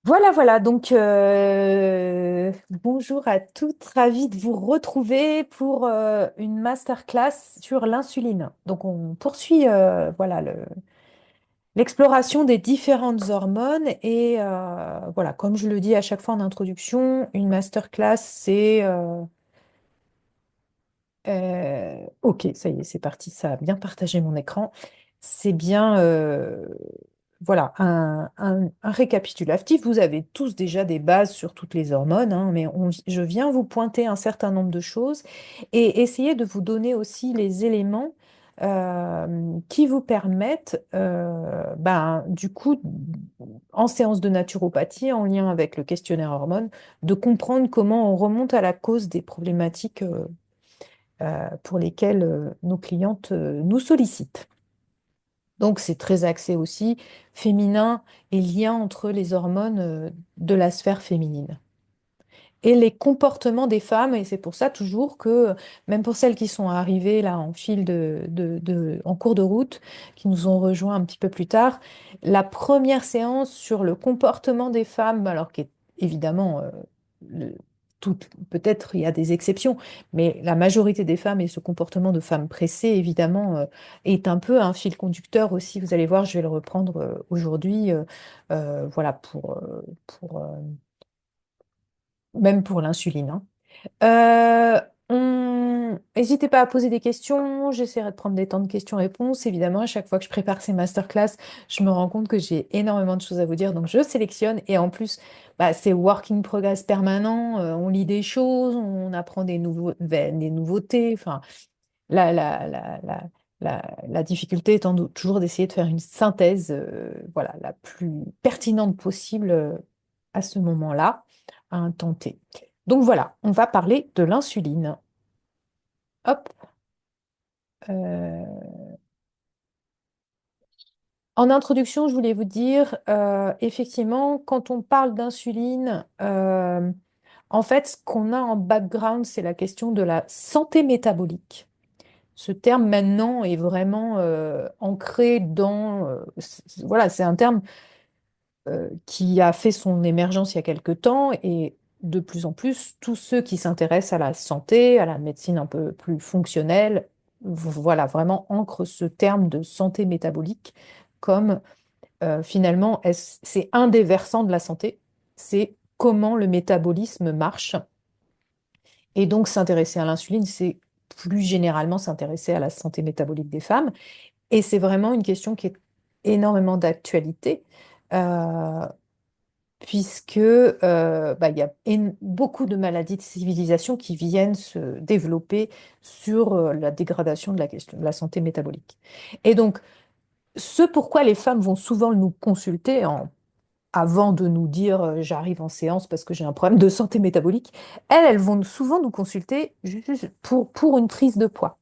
Voilà, voilà. Donc, bonjour à toutes. Ravie de vous retrouver pour une masterclass sur l'insuline. Donc, on poursuit voilà, l'exploration des différentes hormones. Et voilà, comme je le dis à chaque fois en introduction, une masterclass, c'est... ok, ça y est, c'est parti. Ça a bien partagé mon écran. C'est bien... voilà, un récapitulatif. Vous avez tous déjà des bases sur toutes les hormones, hein, mais je viens vous pointer un certain nombre de choses et essayer de vous donner aussi les éléments qui vous permettent, du coup, en séance de naturopathie, en lien avec le questionnaire hormones, de comprendre comment on remonte à la cause des problématiques pour lesquelles nos clientes nous sollicitent. Donc, c'est très axé aussi féminin et lien entre les hormones de la sphère féminine et les comportements des femmes. Et c'est pour ça toujours que, même pour celles qui sont arrivées là en fil en cours de route, qui nous ont rejoints un petit peu plus tard, la première séance sur le comportement des femmes, alors qui est évidemment le- peut-être il y a des exceptions, mais la majorité des femmes et ce comportement de femmes pressées, évidemment, est un peu un fil conducteur aussi. Vous allez voir, je vais le reprendre aujourd'hui, voilà, même pour l'insuline, hein. Euh, N'hésitez pas à poser des questions, j'essaierai de prendre des temps de questions-réponses. Évidemment, à chaque fois que je prépare ces masterclass, je me rends compte que j'ai énormément de choses à vous dire, donc je sélectionne. Et en plus, c'est work in progress permanent, on lit des choses, on apprend des nouveautés. Enfin, la difficulté étant toujours d'essayer de faire une synthèse voilà, la plus pertinente possible à ce moment-là, à un temps T. Donc voilà, on va parler de l'insuline. Hop. euh, En introduction, je voulais vous dire, effectivement, quand on parle d'insuline, en fait, ce qu'on a en background, c'est la question de la santé métabolique. Ce terme maintenant est vraiment ancré dans... voilà, c'est un terme qui a fait son émergence il y a quelque temps et de plus en plus, tous ceux qui s'intéressent à la santé, à la médecine un peu plus fonctionnelle, voilà, vraiment ancrent ce terme de santé métabolique comme finalement, c'est un des versants de la santé, c'est comment le métabolisme marche. Et donc s'intéresser à l'insuline, c'est plus généralement s'intéresser à la santé métabolique des femmes. Et c'est vraiment une question qui est énormément d'actualité, euh, puisque il y a beaucoup de maladies de civilisation qui viennent se développer sur la dégradation de la question de la santé métabolique. Et donc, ce pourquoi les femmes vont souvent nous consulter avant de nous dire j'arrive en séance parce que j'ai un problème de santé métabolique, elles vont souvent nous consulter juste pour une prise de poids.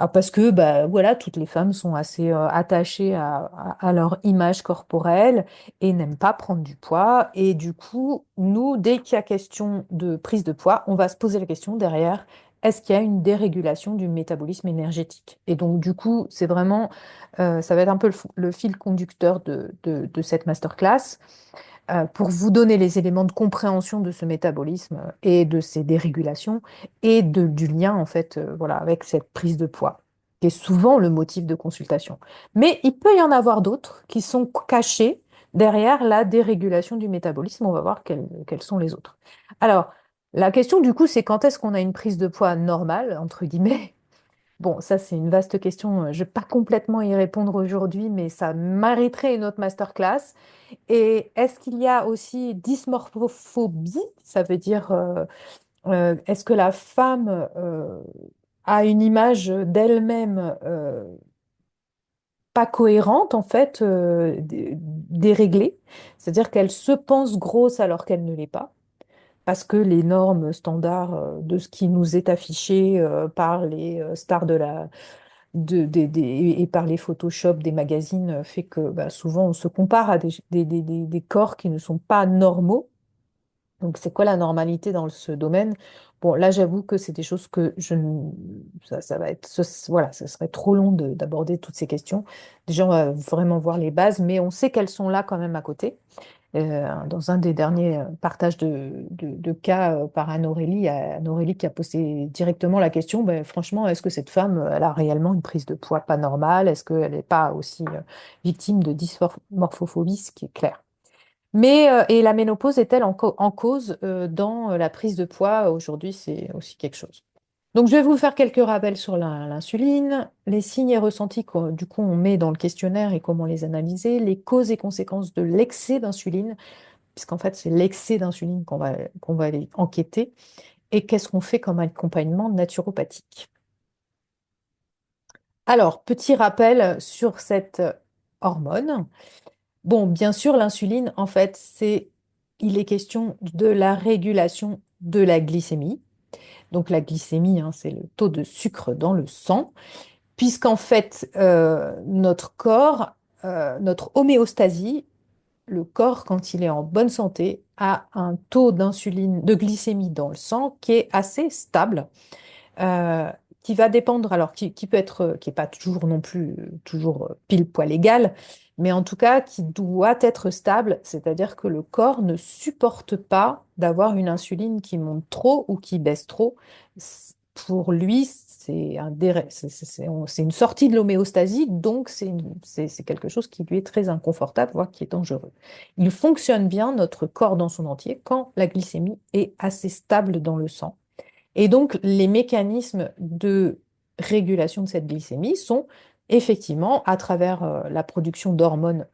Ah, parce que voilà, toutes les femmes sont assez attachées à leur image corporelle et n'aiment pas prendre du poids. Et du coup, nous, dès qu'il y a question de prise de poids, on va se poser la question derrière, est-ce qu'il y a une dérégulation du métabolisme énergétique? Et donc, du coup, c'est vraiment, ça va être un peu le fil conducteur de cette masterclass pour vous donner les éléments de compréhension de ce métabolisme et de ces dérégulations et du lien en fait voilà, avec cette prise de poids, qui est souvent le motif de consultation. Mais il peut y en avoir d'autres qui sont cachés derrière la dérégulation du métabolisme. On va voir quels sont les autres. Alors, la question du coup, c'est quand est-ce qu'on a une prise de poids normale, entre guillemets? Bon, ça c'est une vaste question. Je ne vais pas complètement y répondre aujourd'hui, mais ça mériterait une autre masterclass. Et est-ce qu'il y a aussi dysmorphophobie? Ça veut dire, est-ce que la femme a une image d'elle-même pas cohérente, en fait, déréglée? C'est-à-dire qu'elle se pense grosse alors qu'elle ne l'est pas, parce que les normes standards de ce qui nous est affiché par les stars et par les Photoshop des magazines fait que souvent on se compare à des corps qui ne sont pas normaux. Donc, c'est quoi la normalité dans ce domaine? Bon, là, j'avoue que c'est des choses que je ne... Ça va être... voilà, ça serait trop long d'aborder toutes ces questions. Déjà, on va vraiment voir les bases, mais on sait qu'elles sont là quand même à côté. Dans un des derniers partages de cas par Anne-Aurélie, Anne-Aurélie qui a posé directement la question, ben, franchement, est-ce que cette femme, elle a réellement une prise de poids pas normale? Est-ce qu'elle n'est pas aussi victime de dysmorphophobie, ce qui est clair. Mais, et la ménopause est-elle en cause dans la prise de poids? Aujourd'hui, c'est aussi quelque chose. Donc, je vais vous faire quelques rappels sur l'insuline, les signes et ressentis que, du coup, on met dans le questionnaire et comment les analyser, les causes et conséquences de l'excès d'insuline, puisqu'en fait, c'est l'excès d'insuline qu'on va aller enquêter, et qu'est-ce qu'on fait comme accompagnement naturopathique. Alors, petit rappel sur cette hormone. Bon, bien sûr, l'insuline, en fait, il est question de la régulation de la glycémie. Donc la glycémie, hein, c'est le taux de sucre dans le sang, puisqu'en fait, notre corps, notre homéostasie, le corps, quand il est en bonne santé, a un taux d'insuline, de glycémie dans le sang qui est assez stable, euh, qui va dépendre, alors qui peut être, qui n'est pas toujours non plus toujours pile poil égal, mais en tout cas qui doit être stable, c'est-à-dire que le corps ne supporte pas d'avoir une insuline qui monte trop ou qui baisse trop. Pour lui, c'est une sortie de l'homéostasie, donc c'est quelque chose qui lui est très inconfortable, voire qui est dangereux. Il fonctionne bien, notre corps dans son entier, quand la glycémie est assez stable dans le sang. Et donc, les mécanismes de régulation de cette glycémie sont effectivement à travers la production d'hormones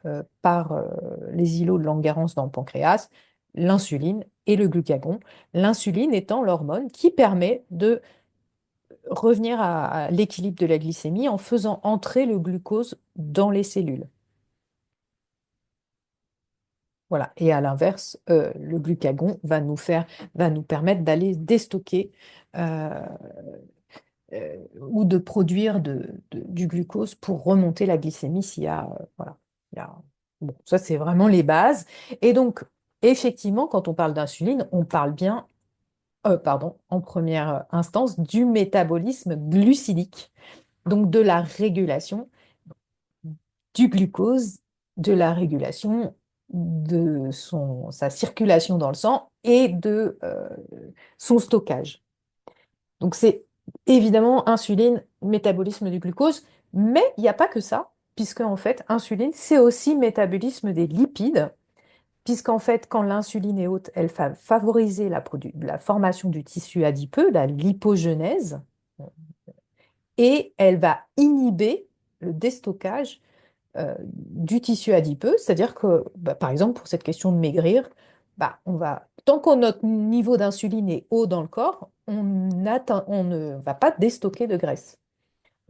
par les îlots de Langerhans dans le pancréas, l'insuline et le glucagon. L'insuline étant l'hormone qui permet de revenir à l'équilibre de la glycémie en faisant entrer le glucose dans les cellules. Voilà. Et à l'inverse, le glucagon va nous permettre d'aller déstocker euh, ou de produire du glucose pour remonter la glycémie s'il y a, voilà, bon, ça c'est vraiment les bases. Et donc, effectivement, quand on parle d'insuline, on parle bien, pardon, en première instance, du métabolisme glucidique, donc de la régulation du glucose, de la régulation de sa circulation dans le sang et de son stockage. Donc c'est évidemment insuline, métabolisme du glucose, mais il n'y a pas que ça, puisque en fait, insuline, c'est aussi métabolisme des lipides, puisqu'en fait, quand l'insuline est haute, elle va favoriser la formation du tissu adipeux, la lipogenèse, et elle va inhiber le déstockage du tissu adipeux, c'est-à-dire que, bah, par exemple, pour cette question de maigrir, bah, tant que notre niveau d'insuline est haut dans le corps, on ne va pas déstocker de graisse.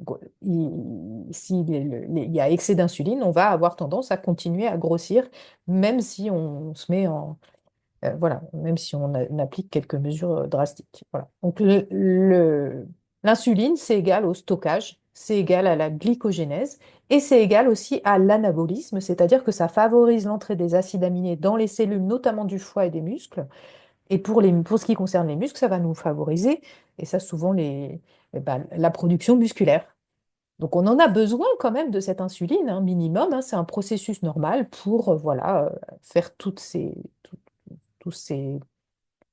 Donc, s'il y a excès d'insuline, on va avoir tendance à continuer à grossir, même si on se met voilà, même si on applique quelques mesures drastiques. Voilà. Donc l'insuline, c'est égal au stockage, c'est égal à la glycogénèse et c'est égal aussi à l'anabolisme, c'est-à-dire que ça favorise l'entrée des acides aminés dans les cellules, notamment du foie et des muscles. Et pour ce qui concerne les muscles, ça va nous favoriser, et ça souvent la production musculaire. Donc on en a besoin quand même de cette insuline, un minimum, hein, c'est un processus normal pour voilà, faire tous ces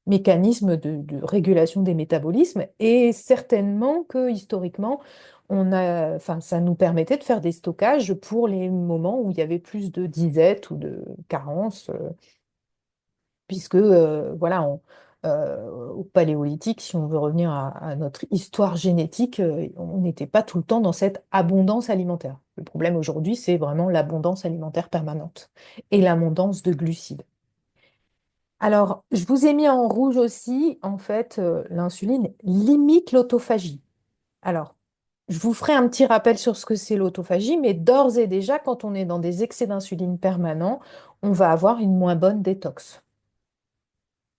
mécanismes de régulation des métabolismes. Et certainement que historiquement, enfin, ça nous permettait de faire des stockages pour les moments où il y avait plus de disette ou de carence, puisque voilà, au Paléolithique, si on veut revenir à notre histoire génétique, on n'était pas tout le temps dans cette abondance alimentaire. Le problème aujourd'hui, c'est vraiment l'abondance alimentaire permanente et l'abondance de glucides. Alors, je vous ai mis en rouge aussi, en fait, l'insuline limite l'autophagie. Alors, je vous ferai un petit rappel sur ce que c'est l'autophagie, mais d'ores et déjà, quand on est dans des excès d'insuline permanents, on va avoir une moins bonne détox.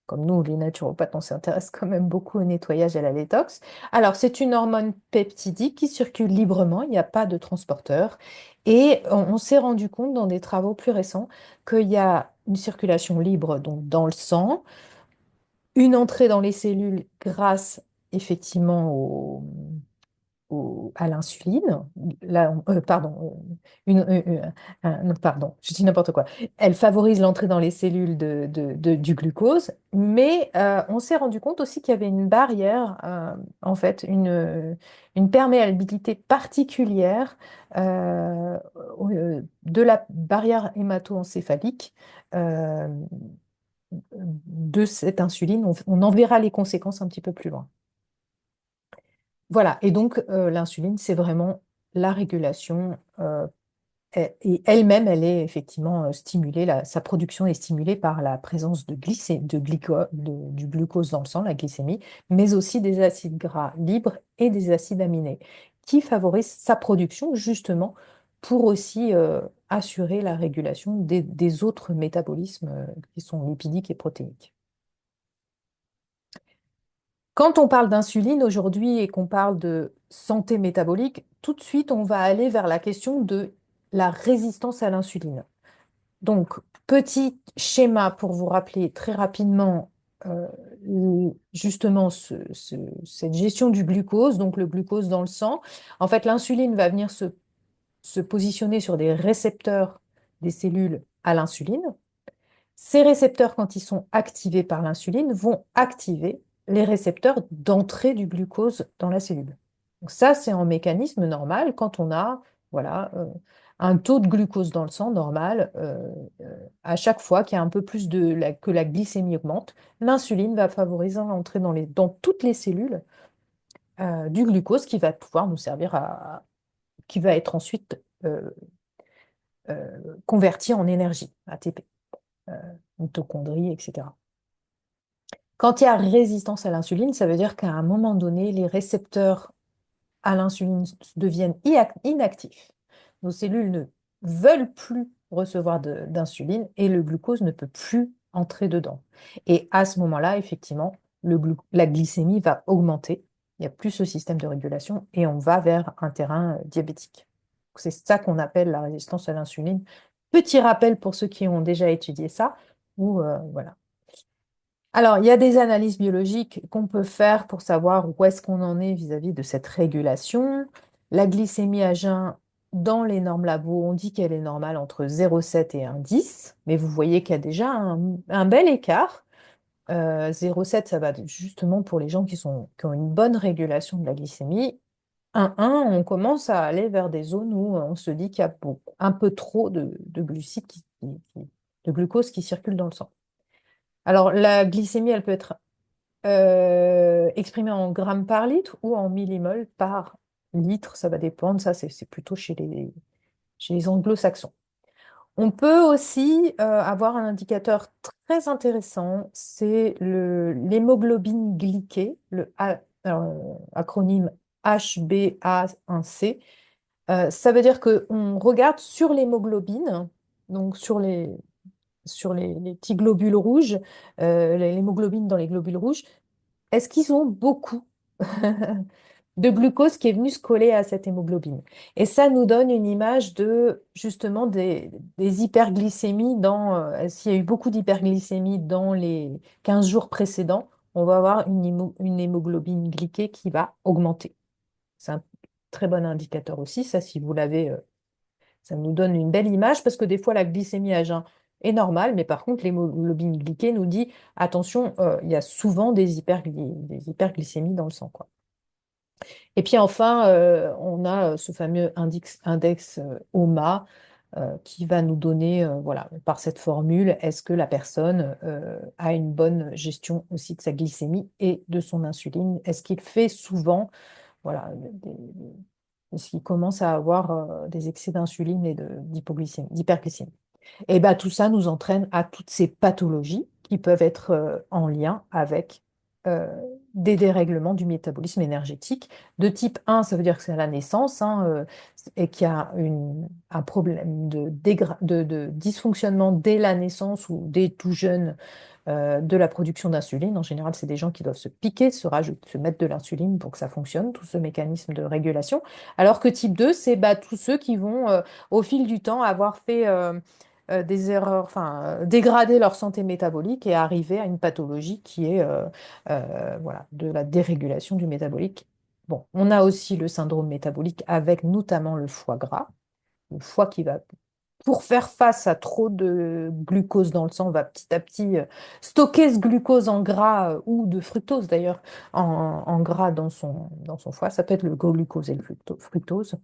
Comme nous, les naturopathes, on s'intéresse quand même beaucoup au nettoyage et à la détox. Alors, c'est une hormone peptidique qui circule librement, il n'y a pas de transporteur. Et on s'est rendu compte dans des travaux plus récents qu'il y a une circulation libre donc, dans le sang, une entrée dans les cellules grâce effectivement à l'insuline, pardon, non, pardon, je dis n'importe quoi. Elle favorise l'entrée dans les cellules du glucose, mais on s'est rendu compte aussi qu'il y avait une barrière, en fait, une perméabilité particulière de la barrière hémato-encéphalique euh, de cette insuline. On en verra les conséquences un petit peu plus loin. Voilà, et donc l'insuline, c'est vraiment la régulation et elle-même, elle est effectivement stimulée, sa production est stimulée par la présence du glucose dans le sang, la glycémie, mais aussi des acides gras libres et des acides aminés qui favorisent sa production justement pour aussi assurer la régulation des autres métabolismes qui sont lipidiques et protéiques. Quand on parle d'insuline aujourd'hui et qu'on parle de santé métabolique, tout de suite, on va aller vers la question de la résistance à l'insuline. Donc, petit schéma pour vous rappeler très rapidement euh, justement cette gestion du glucose, donc le glucose dans le sang. En fait, l'insuline va venir se positionner sur des récepteurs des cellules à l'insuline. Ces récepteurs, quand ils sont activés par l'insuline, vont activer les récepteurs d'entrée du glucose dans la cellule. Donc ça, c'est un mécanisme normal quand on a voilà, un taux de glucose dans le sang normal. À chaque fois qu'il y a un peu plus que la glycémie augmente, l'insuline va favoriser l'entrée dans toutes les cellules du glucose qui va pouvoir nous servir qui va être ensuite converti en énergie, ATP, euh, mitochondries, etc. Quand il y a résistance à l'insuline, ça veut dire qu'à un moment donné, les récepteurs à l'insuline deviennent inactifs. Nos cellules ne veulent plus recevoir d'insuline et le glucose ne peut plus entrer dedans. Et à ce moment-là, effectivement, la glycémie va augmenter. Il n'y a plus ce système de régulation et on va vers un terrain diabétique. C'est ça qu'on appelle la résistance à l'insuline. Petit rappel pour ceux qui ont déjà étudié ça, ou voilà. Alors, il y a des analyses biologiques qu'on peut faire pour savoir où est-ce qu'on en est vis-à-vis de cette régulation. La glycémie à jeun, dans les normes labo, on dit qu'elle est normale entre 0,7 et 1,10, mais vous voyez qu'il y a déjà un bel écart. 0,7, ça va justement pour les gens qui ont une bonne régulation de la glycémie. 1,1, on commence à aller vers des zones où on se dit qu'il y a un peu trop de glucides, de glucose qui circule dans le sang. Alors, la glycémie, elle peut être exprimée en grammes par litre ou en millimoles par litre, ça va dépendre, ça c'est plutôt chez les anglo-saxons. On peut aussi avoir un indicateur très intéressant, c'est l'hémoglobine glyquée, acronyme HbA1c. Ça veut dire qu'on regarde sur l'hémoglobine, donc sur les petits globules rouges, l'hémoglobine dans les globules rouges, est-ce qu'ils ont beaucoup de glucose qui est venu se coller à cette hémoglobine? Et ça nous donne une image de justement des hyperglycémies s'il y a eu beaucoup d'hyperglycémie dans les 15 jours précédents, on va avoir une hémoglobine glyquée qui va augmenter. C'est un très bon indicateur aussi, ça, si vous l'avez. Ça nous donne une belle image parce que des fois, la glycémie à jeun est normale, mais par contre, l'hémoglobine glyquée nous dit, attention, il y a souvent des hyperglycémies dans le sang, quoi. Et puis enfin, on a ce fameux index OMA qui va nous donner, voilà, par cette formule, est-ce que la personne a une bonne gestion aussi de sa glycémie et de son insuline? Est-ce qu'il fait souvent, voilà, est-ce qu'il commence à avoir des excès d'insuline et d'hyperglycémie? Et ben, tout ça nous entraîne à toutes ces pathologies qui peuvent être en lien avec euh, des dérèglements du métabolisme énergétique. De type 1, ça veut dire que c'est à la naissance, hein, et qu'il y a un problème de dysfonctionnement dès la naissance ou dès tout jeune de la production d'insuline. En général, c'est des gens qui doivent se piquer, se mettre de l'insuline pour que ça fonctionne, tout ce mécanisme de régulation. Alors que type 2, c'est bah, tous ceux qui vont, au fil du temps, avoir fait des erreurs, enfin, dégrader leur santé métabolique et arriver à une pathologie qui est voilà, de la dérégulation du métabolique Bon, on a aussi le syndrome métabolique avec notamment le foie gras. Le foie qui va, pour faire face à trop de glucose dans le sang, va petit à petit stocker ce glucose en gras ou de fructose d'ailleurs en gras dans son foie. Ça peut être le glucose et le fructose.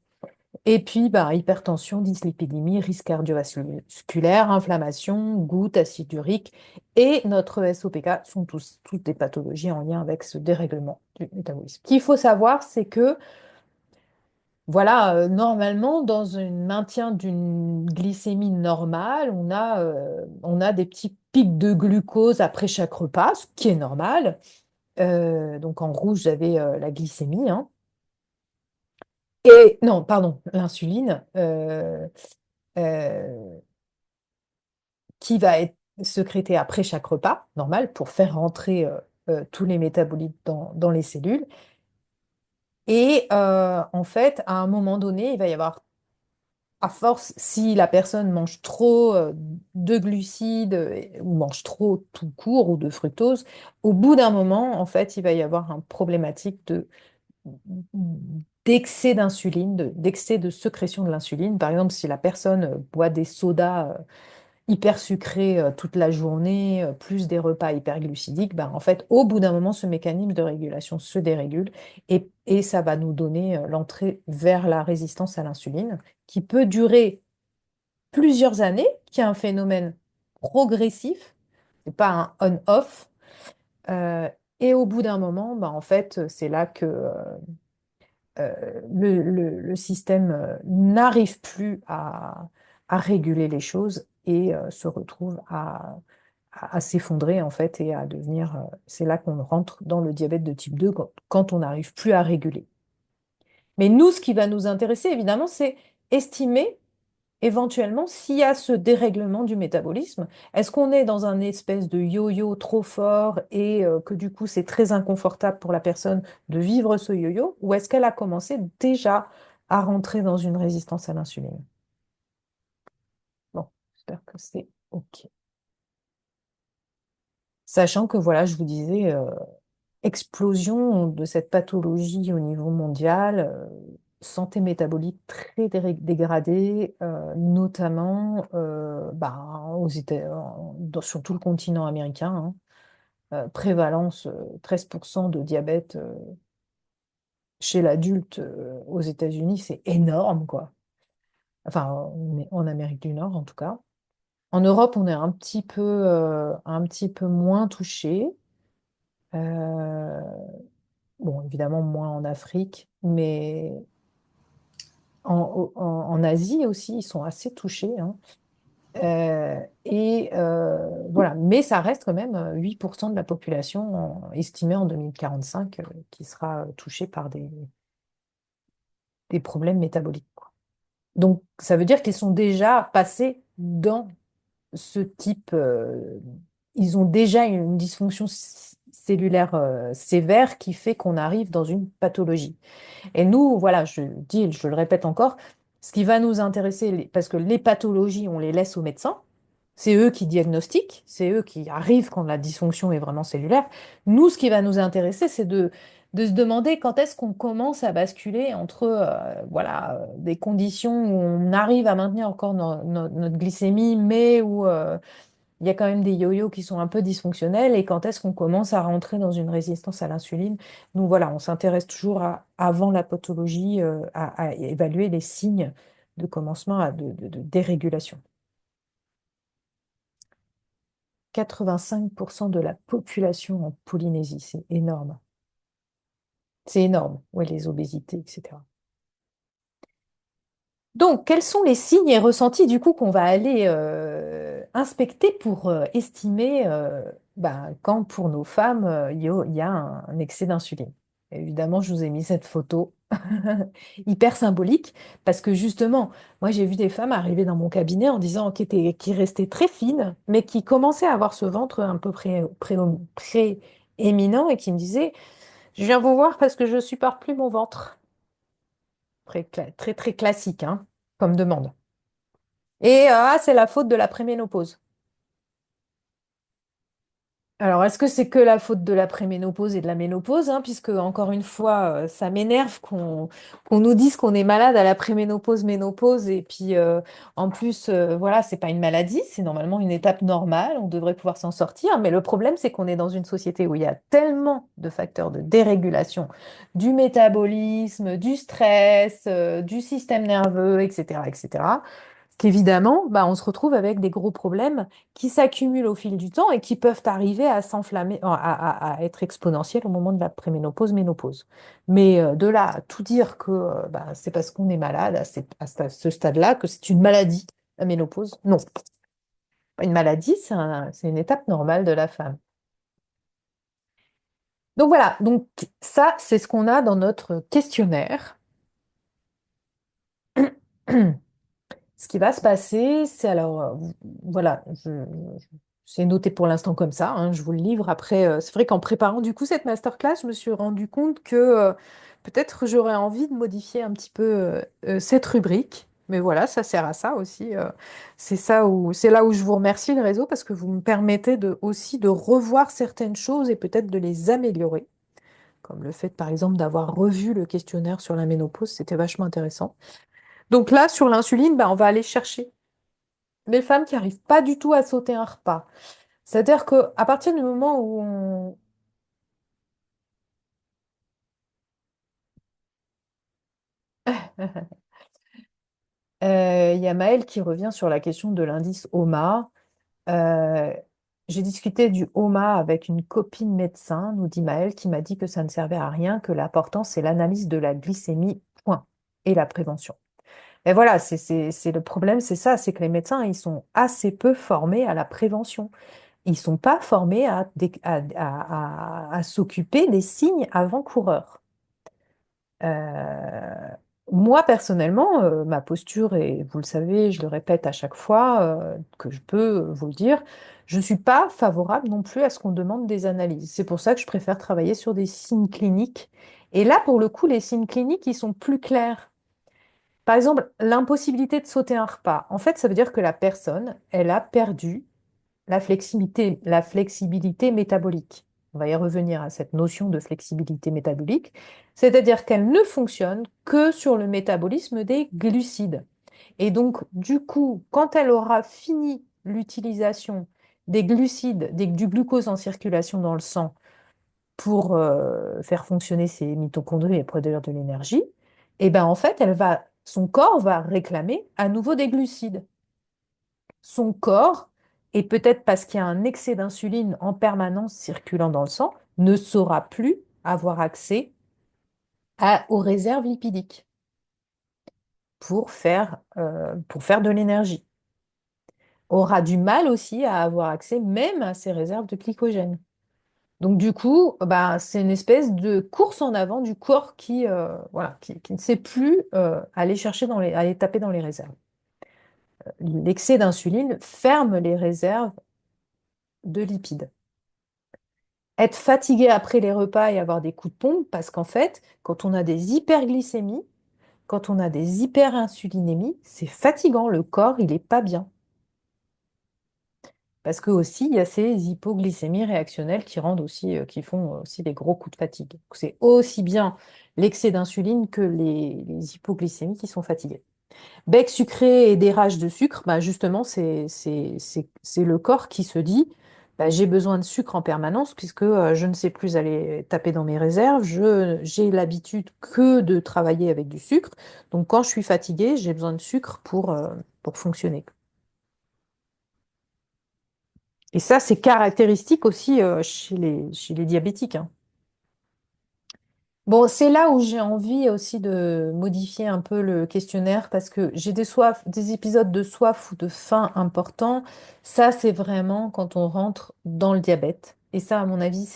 Et puis, bah, hypertension, dyslipidémie, risque cardiovasculaire, inflammation, goutte, acide urique et notre SOPK sont toutes des pathologies en lien avec ce dérèglement du métabolisme. Ce qu'il faut savoir, c'est que voilà, normalement, dans un maintien d'une glycémie normale, on a des petits pics de glucose après chaque repas, ce qui est normal. Donc en rouge, j'avais la glycémie, hein. Et non, pardon, l'insuline, euh, qui va être sécrétée après chaque repas, normal, pour faire rentrer tous les métabolites dans les cellules. Et en fait, à un moment donné, il va y avoir à force, si la personne mange trop de glucides ou mange trop tout court ou de fructose, au bout d'un moment, en fait, il va y avoir un problématique d'excès d'insuline, d'excès de sécrétion de l'insuline. Par exemple, si la personne boit des sodas hyper sucrés toute la journée, plus des repas hyperglucidiques, ben, en fait, au bout d'un moment, ce mécanisme de régulation se dérégule et ça va nous donner l'entrée vers la résistance à l'insuline qui peut durer plusieurs années, qui est un phénomène progressif, c'est pas un on-off. Euh, et au bout d'un moment, bah, en fait, c'est là que le système n'arrive plus à réguler les choses et se retrouve à s'effondrer en fait et à devenir. C'est là qu'on rentre dans le diabète de type 2 quand on n'arrive plus à réguler. Mais nous, ce qui va nous intéresser, évidemment, c'est estimer éventuellement, s'il y a ce dérèglement du métabolisme, est-ce qu'on est dans un espèce de yo-yo trop fort et que du coup c'est très inconfortable pour la personne de vivre ce yo-yo, ou est-ce qu'elle a commencé déjà à rentrer dans une résistance à l'insuline? Bon, j'espère que c'est OK. Sachant que voilà, je vous disais, explosion de cette pathologie au niveau mondial, santé métabolique très dégradée, notamment bah, sur tout le continent américain, hein. Prévalence 13% de diabète chez l'adulte aux États-Unis, c'est énorme, quoi. Enfin, en Amérique du Nord, en tout cas. En Europe, on est un petit peu moins touché. Euh, Bon, évidemment, moins en Afrique, mais en Asie aussi, ils sont assez touchés, hein. Voilà, mais ça reste quand même 8% de la population estimée en 2045 qui sera touchée par des problèmes métaboliques, quoi. Donc, ça veut dire qu'ils sont déjà passés dans ce type, ils ont déjà une dysfonction cellulaire sévère qui fait qu'on arrive dans une pathologie. Et nous, voilà, je le répète encore, ce qui va nous intéresser, parce que les pathologies, on les laisse aux médecins, c'est eux qui diagnostiquent, c'est eux qui arrivent quand la dysfonction est vraiment cellulaire. Nous, ce qui va nous intéresser, c'est de se demander quand est-ce qu'on commence à basculer entre voilà, des conditions où on arrive à maintenir encore notre glycémie, mais où il y a quand même des yo-yo qui sont un peu dysfonctionnels et quand est-ce qu'on commence à rentrer dans une résistance à l'insuline? Donc voilà, on s'intéresse toujours avant la pathologie, à évaluer les signes de commencement de dérégulation. 85% de la population en Polynésie, c'est énorme. C'est énorme, ouais, les obésités, etc. Donc, quels sont les signes et ressentis du coup qu'on va aller inspecter pour estimer ben, quand pour nos femmes il y a un excès d'insuline? Évidemment, je vous ai mis cette photo hyper symbolique parce que justement, moi j'ai vu des femmes arriver dans mon cabinet en disant qui restaient très fines, mais qui commençaient à avoir ce ventre un peu prééminent et qui me disaient, je viens vous voir parce que je supporte plus mon ventre. Très, très classique, hein, comme demande. Et c'est la faute de la préménopause. Alors, est-ce que c'est que la faute de la préménopause et de la ménopause, hein, puisque, encore une fois, ça m'énerve qu'on nous dise qu'on est malade à la préménopause, ménopause, et puis, en plus, voilà, c'est pas une maladie, c'est normalement une étape normale, on devrait pouvoir s'en sortir, mais le problème, c'est qu'on est dans une société où il y a tellement de facteurs de dérégulation du métabolisme, du stress, du système nerveux, etc., etc., qu'évidemment, bah, on se retrouve avec des gros problèmes qui s'accumulent au fil du temps et qui peuvent arriver à s'enflammer, à être exponentiels au moment de la préménopause, ménopause. Mais de là à tout dire que bah, c'est parce qu'on est malade à ce stade-là que c'est une maladie, la ménopause, non. Pas une maladie, c'est une étape normale de la femme. Donc voilà, donc ça, c'est ce qu'on a dans notre questionnaire. Ce qui va se passer, c'est alors, voilà, c'est noté pour l'instant comme ça, hein, je vous le livre. Après, c'est vrai qu'en préparant du coup cette masterclass, je me suis rendu compte que peut-être j'aurais envie de modifier un petit peu cette rubrique. Mais voilà, ça sert à ça aussi. C'est là où je vous remercie le réseau parce que vous me permettez aussi de revoir certaines choses et peut-être de les améliorer. Comme le fait, par exemple, d'avoir revu le questionnaire sur la ménopause, c'était vachement intéressant. Donc là, sur l'insuline, bah, on va aller chercher les femmes qui n'arrivent pas du tout à sauter un repas. C'est-à-dire qu'à partir du moment où on... Il y a Maëlle qui revient sur la question de l'indice OMA. Euh, j'ai discuté du OMA avec une copine médecin, nous dit Maëlle, qui m'a dit que ça ne servait à rien, que l'important c'est l'analyse de la glycémie, point, et la prévention. Et voilà, c'est le problème, c'est ça, c'est que les médecins, ils sont assez peu formés à la prévention. Ils sont pas formés à s'occuper des signes avant-coureurs. Euh, Moi, personnellement, ma posture, et vous le savez, je le répète à chaque fois que je peux vous le dire, je ne suis pas favorable non plus à ce qu'on demande des analyses. C'est pour ça que je préfère travailler sur des signes cliniques. Et là, pour le coup, les signes cliniques, ils sont plus clairs. Par exemple, l'impossibilité de sauter un repas. En fait, ça veut dire que la personne, elle a perdu la flexibilité métabolique. On va y revenir à cette notion de flexibilité métabolique, c'est-à-dire qu'elle ne fonctionne que sur le métabolisme des glucides. Et donc, du coup, quand elle aura fini l'utilisation des glucides, du glucose en circulation dans le sang pour faire fonctionner ses mitochondries et produire de l'énergie, et ben en fait, son corps va réclamer à nouveau des glucides. Son corps, et peut-être parce qu'il y a un excès d'insuline en permanence circulant dans le sang, ne saura plus avoir accès aux réserves lipidiques pour faire de l'énergie. Aura du mal aussi à avoir accès même à ces réserves de glycogène. Donc du coup, bah, c'est une espèce de course en avant du corps voilà, qui ne sait plus aller chercher aller taper dans les réserves. L'excès d'insuline ferme les réserves de lipides. Être fatigué après les repas et avoir des coups de pompe, parce qu'en fait, quand on a des hyperglycémies, quand on a des hyperinsulinémies, c'est fatigant, le corps, il n'est pas bien. Parce que aussi, il y a ces hypoglycémies réactionnelles qui font aussi des gros coups de fatigue. Donc, c'est aussi bien l'excès d'insuline que les hypoglycémies qui sont fatiguées. Bec sucré et des rages de sucre, bah justement, c'est le corps qui se dit, bah, j'ai besoin de sucre en permanence puisque je ne sais plus aller taper dans mes réserves, j'ai l'habitude que de travailler avec du sucre. Donc quand je suis fatiguée, j'ai besoin de sucre pour fonctionner. Et ça, c'est caractéristique aussi chez les diabétiques, hein. Bon, c'est là où j'ai envie aussi de modifier un peu le questionnaire parce que j'ai des épisodes de soif ou de faim importants. Ça, c'est vraiment quand on rentre dans le diabète. Et ça, à mon avis,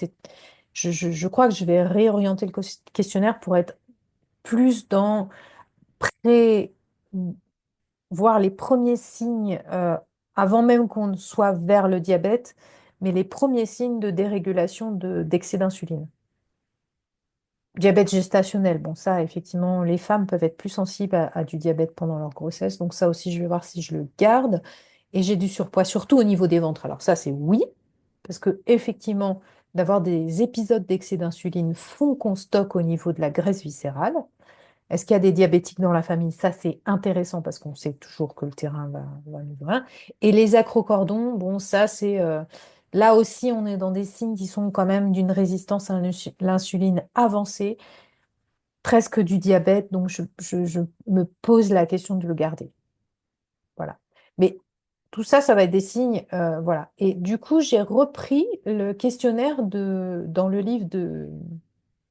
je crois que je vais réorienter le questionnaire pour être plus dans pré, voir les premiers signes avant même qu'on soit vers le diabète, mais les premiers signes de dérégulation d'excès d'insuline. Diabète gestationnel, bon ça effectivement les femmes peuvent être plus sensibles à du diabète pendant leur grossesse, donc ça aussi je vais voir si je le garde. Et j'ai du surpoids, surtout au niveau des ventres. Alors ça c'est oui. parce que effectivement, d'avoir des épisodes d'excès d'insuline font qu'on stocke au niveau de la graisse viscérale. Est-ce qu'il y a des diabétiques dans la famille? Ça, c'est intéressant parce qu'on sait toujours que le terrain va nous voir. Et les acrocordons, bon, ça, c'est là aussi, on est dans des signes qui sont quand même d'une résistance à l'insuline avancée, presque du diabète. Donc, je me pose la question de le garder. Voilà. Mais tout ça, ça va être des signes, voilà. Et du coup, j'ai repris le questionnaire dans le livre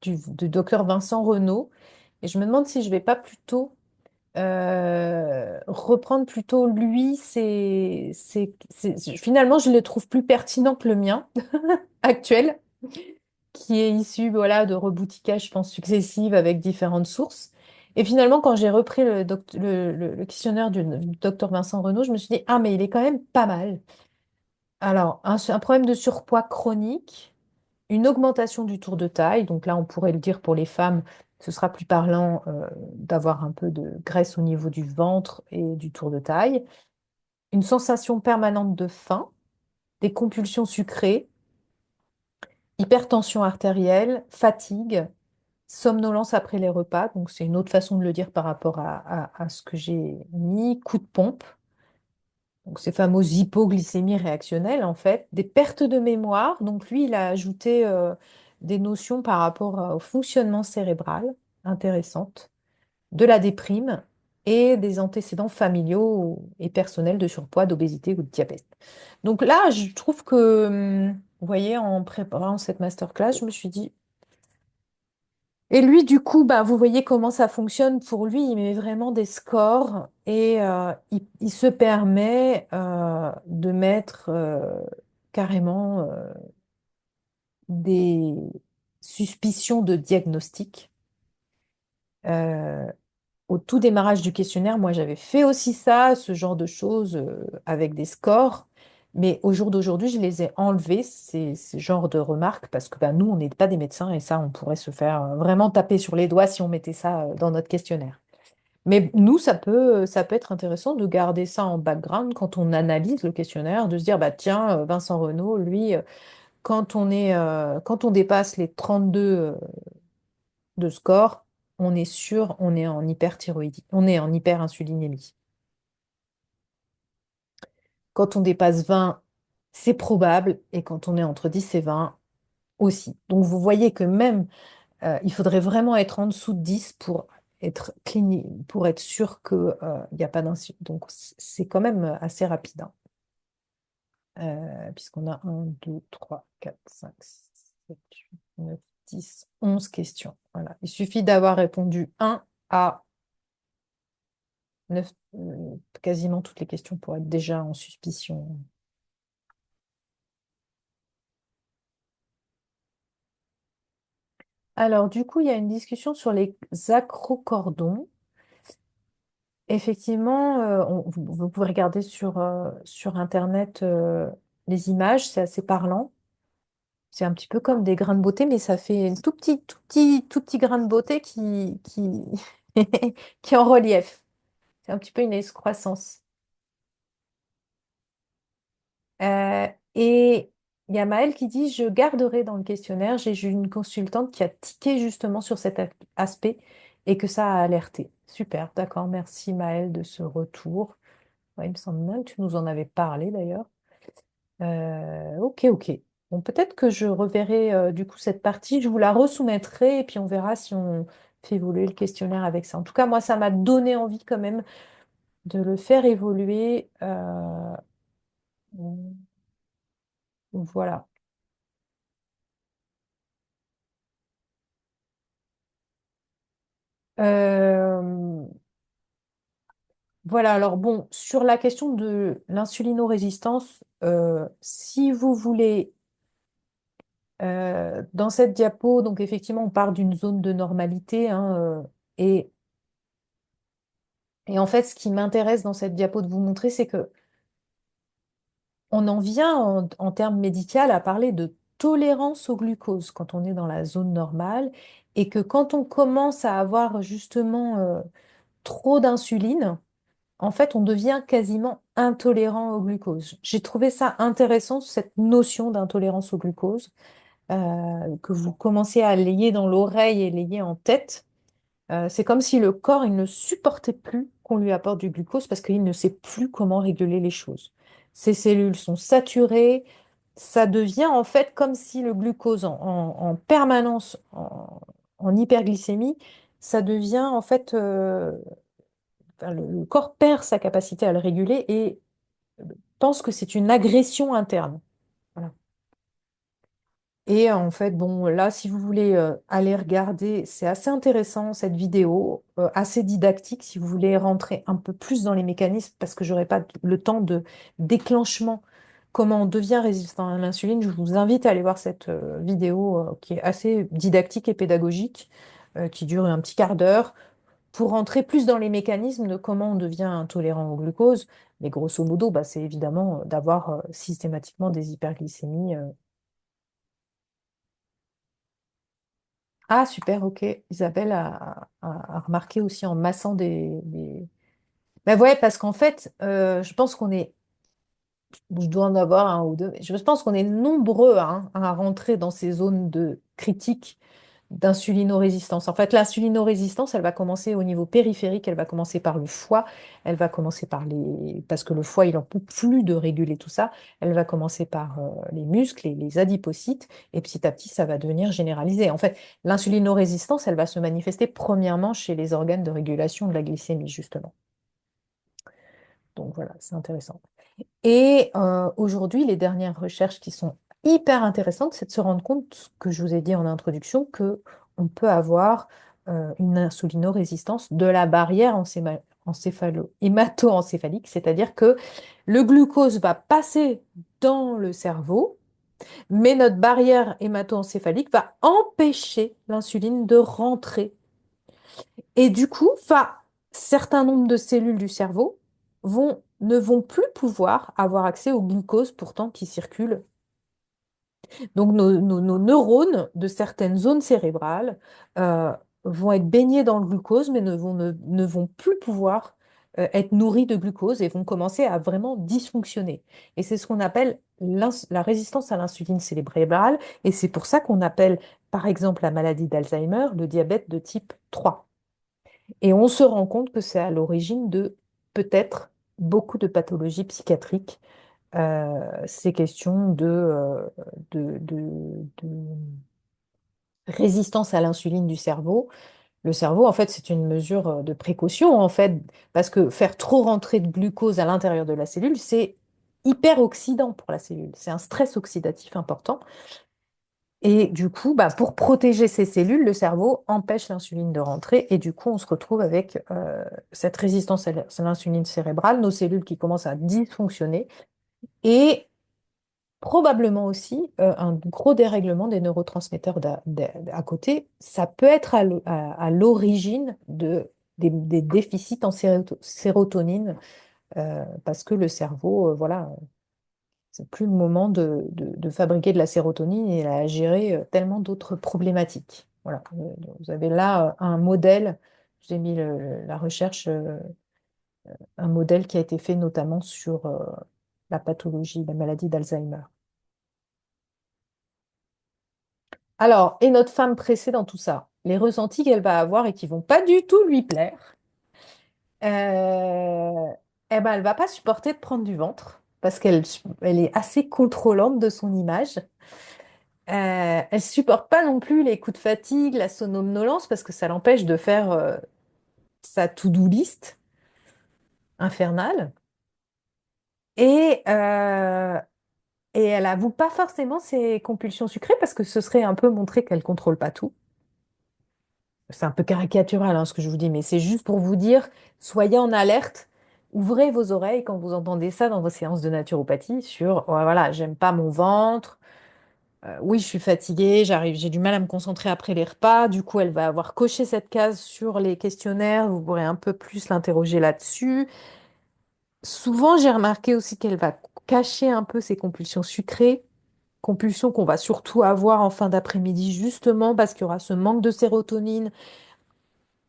du docteur Vincent Renaud. Et je me demande si je vais pas plutôt reprendre plutôt lui. Finalement, je le trouve plus pertinent que le mien actuel, qui est issu voilà, de reboutiquages, je pense, successifs avec différentes sources. Et finalement, quand j'ai repris le questionnaire du docteur Vincent Renaud, je me suis dit, ah, mais il est quand même pas mal. Alors, un problème de surpoids chronique, une augmentation du tour de taille. Donc là, on pourrait le dire pour les femmes, ce sera plus parlant d'avoir un peu de graisse au niveau du ventre et du tour de taille. Une sensation permanente de faim, des compulsions sucrées, hypertension artérielle, fatigue, somnolence après les repas. Donc c'est une autre façon de le dire par rapport à ce que j'ai mis. Coup de pompe. Donc ces fameuses hypoglycémies réactionnelles, en fait, des pertes de mémoire. Donc lui, il a ajouté des notions par rapport au fonctionnement cérébral intéressantes, de la déprime et des antécédents familiaux et personnels de surpoids, d'obésité ou de diabète. Donc là, je trouve que, vous voyez, en préparant cette masterclass, je me suis dit, et lui, du coup, bah, vous voyez comment ça fonctionne pour lui. Il met vraiment des scores et il se permet de mettre carrément des suspicions de diagnostic. Euh, Au tout démarrage du questionnaire, moi, j'avais fait aussi ça, ce genre de choses avec des scores. Mais au jour d'aujourd'hui, je les ai enlevés, ces genres de remarques, parce que bah, nous, on n'est pas des médecins et ça, on pourrait se faire vraiment taper sur les doigts si on mettait ça dans notre questionnaire. Mais nous, ça peut être intéressant de garder ça en background quand on analyse le questionnaire, de se dire, bah, tiens, Vincent Renaud, lui, quand on dépasse les 32 de score, on est sûr, on est en hyperthyroïdie, on est en hyperinsulinémie. Quand on dépasse 20, c'est probable, et quand on est entre 10 et 20, aussi. Donc vous voyez que même, il faudrait vraiment être en dessous de 10 pour pour être sûr qu'il n'y a pas d'insuline. Donc c'est quand même assez rapide, hein. Puisqu'on a 11 questions. Voilà. Il suffit d'avoir répondu un à 9, quasiment toutes les questions pour être déjà en suspicion. Alors, du coup, il y a une discussion sur les acrocordons. Effectivement, vous pouvez regarder sur Internet les images, c'est assez parlant. C'est un petit peu comme des grains de beauté, mais ça fait un tout petit grain de beauté qui est en relief. C'est un petit peu une excroissance. Et il y a Maëlle qui dit, je garderai dans le questionnaire, j'ai eu une consultante qui a tiqué justement sur cet aspect et que ça a alerté. Super, d'accord, merci Maëlle de ce retour. Ouais, il me semble bien que tu nous en avais parlé d'ailleurs. Ok, ok. Bon, peut-être que je reverrai du coup cette partie, je vous la resoumettrai et puis on verra si on fait évoluer le questionnaire avec ça. En tout cas, moi, ça m'a donné envie quand même de le faire évoluer. Voilà. Euh, Voilà, alors bon, sur la question de l'insulinorésistance, si vous voulez, dans cette diapo, donc effectivement, on part d'une zone de normalité, hein, et, et en fait, ce qui m'intéresse dans cette diapo de vous montrer, c'est que on en vient en termes médicaux à parler de tolérance au glucose quand on est dans la zone normale, et que quand on commence à avoir justement trop d'insuline, en fait, on devient quasiment intolérant au glucose. J'ai trouvé ça intéressant, cette notion d'intolérance au glucose, que vous commencez à l'ayer dans l'oreille et l'ayez en tête. C'est comme si le corps, il ne supportait plus qu'on lui apporte du glucose parce qu'il ne sait plus comment réguler les choses. Ses cellules sont saturées. Ça devient en fait comme si le glucose en permanence, en hyperglycémie, ça devient en fait, enfin, le corps perd sa capacité à le réguler et pense que c'est une agression interne. Voilà. Et en fait, bon, là, si vous voulez aller regarder, c'est assez intéressant cette vidéo, assez didactique, si vous voulez rentrer un peu plus dans les mécanismes, parce que j'aurai pas le temps de déclenchement, comment on devient résistant à l'insuline. Je vous invite à aller voir cette vidéo qui est assez didactique et pédagogique, qui dure un petit quart d'heure, pour rentrer plus dans les mécanismes de comment on devient intolérant au glucose. Mais grosso modo, bah, c'est évidemment d'avoir systématiquement des hyperglycémies. Ah, super, ok. Isabelle a remarqué aussi en massant Ben ouais, parce qu'en fait, je pense qu'on est, je dois en avoir un ou deux, mais je pense qu'on est nombreux hein, à rentrer dans ces zones de critique d'insulinorésistance. En fait, l'insulinorésistance, elle va commencer au niveau périphérique, elle va commencer par le foie, elle va commencer par les... Parce que le foie, il en peut plus de réguler tout ça, elle va commencer par les muscles et les adipocytes, et petit à petit, ça va devenir généralisé. En fait, l'insulinorésistance, elle va se manifester premièrement chez les organes de régulation de la glycémie, justement. Donc voilà, c'est intéressant. Et aujourd'hui, les dernières recherches qui sont hyper intéressantes, c'est de se rendre compte, ce que je vous ai dit en introduction, que on peut avoir une insulinorésistance de la barrière hémato-encéphalique, c'est-à-dire que le glucose va passer dans le cerveau, mais notre barrière hémato-encéphalique va empêcher l'insuline de rentrer et du coup, certains nombres de cellules du cerveau ne vont plus pouvoir avoir accès au glucose pourtant qui circule. Donc nos neurones de certaines zones cérébrales euh, vont être baignés dans le glucose, mais ne vont plus pouvoir être nourris de glucose et vont commencer à vraiment dysfonctionner. Et c'est ce qu'on appelle la résistance à l'insuline cérébrale, et c'est pour ça qu'on appelle, par exemple, la maladie d'Alzheimer, le diabète de type 3. Et on se rend compte que c'est à l'origine de peut-être beaucoup de pathologies psychiatriques, ces questions de résistance à l'insuline du cerveau. Le cerveau, en fait, c'est une mesure de précaution, en fait, parce que faire trop rentrer de glucose à l'intérieur de la cellule, c'est hyper oxydant pour la cellule. C'est un stress oxydatif important. Et du coup, bah, pour protéger ces cellules, le cerveau empêche l'insuline de rentrer et du coup, on se retrouve avec cette résistance à l'insuline cérébrale, nos cellules qui commencent à dysfonctionner et probablement aussi un gros dérèglement des neurotransmetteurs à côté. Ça peut être à l'origine des déficits en sérotonine parce que le cerveau, voilà, c'est plus le moment de fabriquer de la sérotonine et à gérer tellement d'autres problématiques. Voilà. Vous avez là un modèle, j'ai mis la recherche, un modèle qui a été fait notamment sur la pathologie, la maladie d'Alzheimer. Alors, et notre femme pressée dans tout ça, les ressentis qu'elle va avoir et qui vont pas du tout lui plaire, euh, eh ben, elle va pas supporter de prendre du ventre parce elle est assez contrôlante de son image. Elle supporte pas non plus les coups de fatigue, la somnolence, parce que ça l'empêche de faire sa to-do list infernale. Et, euh, et elle avoue pas forcément ses compulsions sucrées, parce que ce serait un peu montrer qu'elle contrôle pas tout. C'est un peu caricatural hein, ce que je vous dis, mais c'est juste pour vous dire, soyez en alerte. Ouvrez vos oreilles quand vous entendez ça dans vos séances de naturopathie sur, oh, voilà, j'aime pas mon ventre. Oui, je suis fatiguée, j'ai du mal à me concentrer après les repas. Du coup, elle va avoir coché cette case sur les questionnaires. Vous pourrez un peu plus l'interroger là-dessus. Souvent, j'ai remarqué aussi qu'elle va cacher un peu ses compulsions sucrées, compulsions qu'on va surtout avoir en fin d'après-midi, justement parce qu'il y aura ce manque de sérotonine.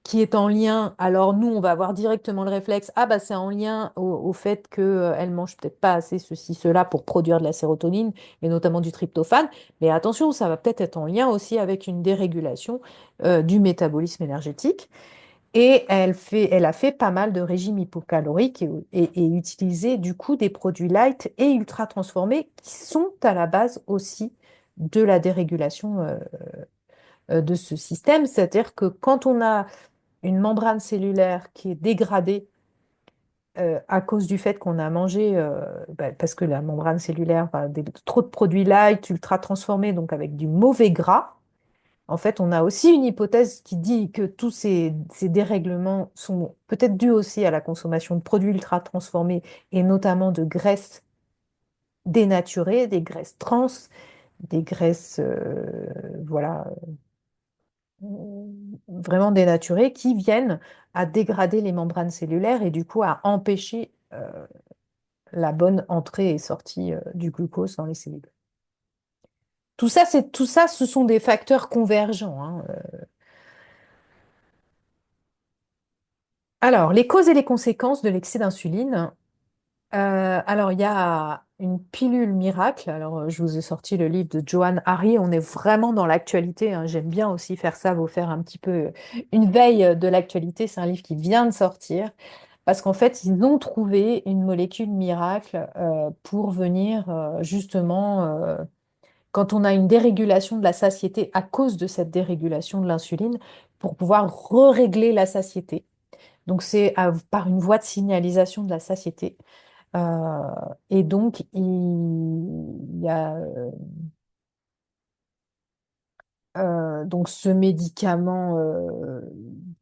qui est en lien, alors nous, on va avoir directement le réflexe, ah bah c'est en lien au fait qu'elle mange peut-être pas assez ceci, cela pour produire de la sérotonine et notamment du tryptophane. Mais attention, ça va peut-être être en lien aussi avec une dérégulation du métabolisme énergétique. Et elle a fait pas mal de régimes hypocaloriques et utilisé du coup des produits light et ultra transformés qui sont à la base aussi de la dérégulation de ce système. C'est-à-dire que quand on a une membrane cellulaire qui est dégradée à cause du fait qu'on a mangé, parce que la membrane cellulaire, trop de produits light, ultra transformés, donc avec du mauvais gras, en fait, on a aussi une hypothèse qui dit que tous ces dérèglements sont peut-être dus aussi à la consommation de produits ultra transformés et notamment de graisses dénaturées, des graisses trans, des graisses voilà, euh, vraiment dénaturées qui viennent à dégrader les membranes cellulaires et du coup à empêcher la bonne entrée et sortie du glucose dans les cellules. Tout ça, ce sont des facteurs convergents, hein. Alors, les causes et les conséquences de l'excès d'insuline. Alors, il y a une pilule miracle. Alors, je vous ai sorti le livre de Johann Hari. On est vraiment dans l'actualité, hein. J'aime bien aussi faire ça, vous faire un petit peu une veille de l'actualité. C'est un livre qui vient de sortir parce qu'en fait, ils ont trouvé une molécule miracle pour venir justement, quand on a une dérégulation de la satiété à cause de cette dérégulation de l'insuline, pour pouvoir régler la satiété. Donc, c'est par une voie de signalisation de la satiété. Euh, et donc, il y a donc ce médicament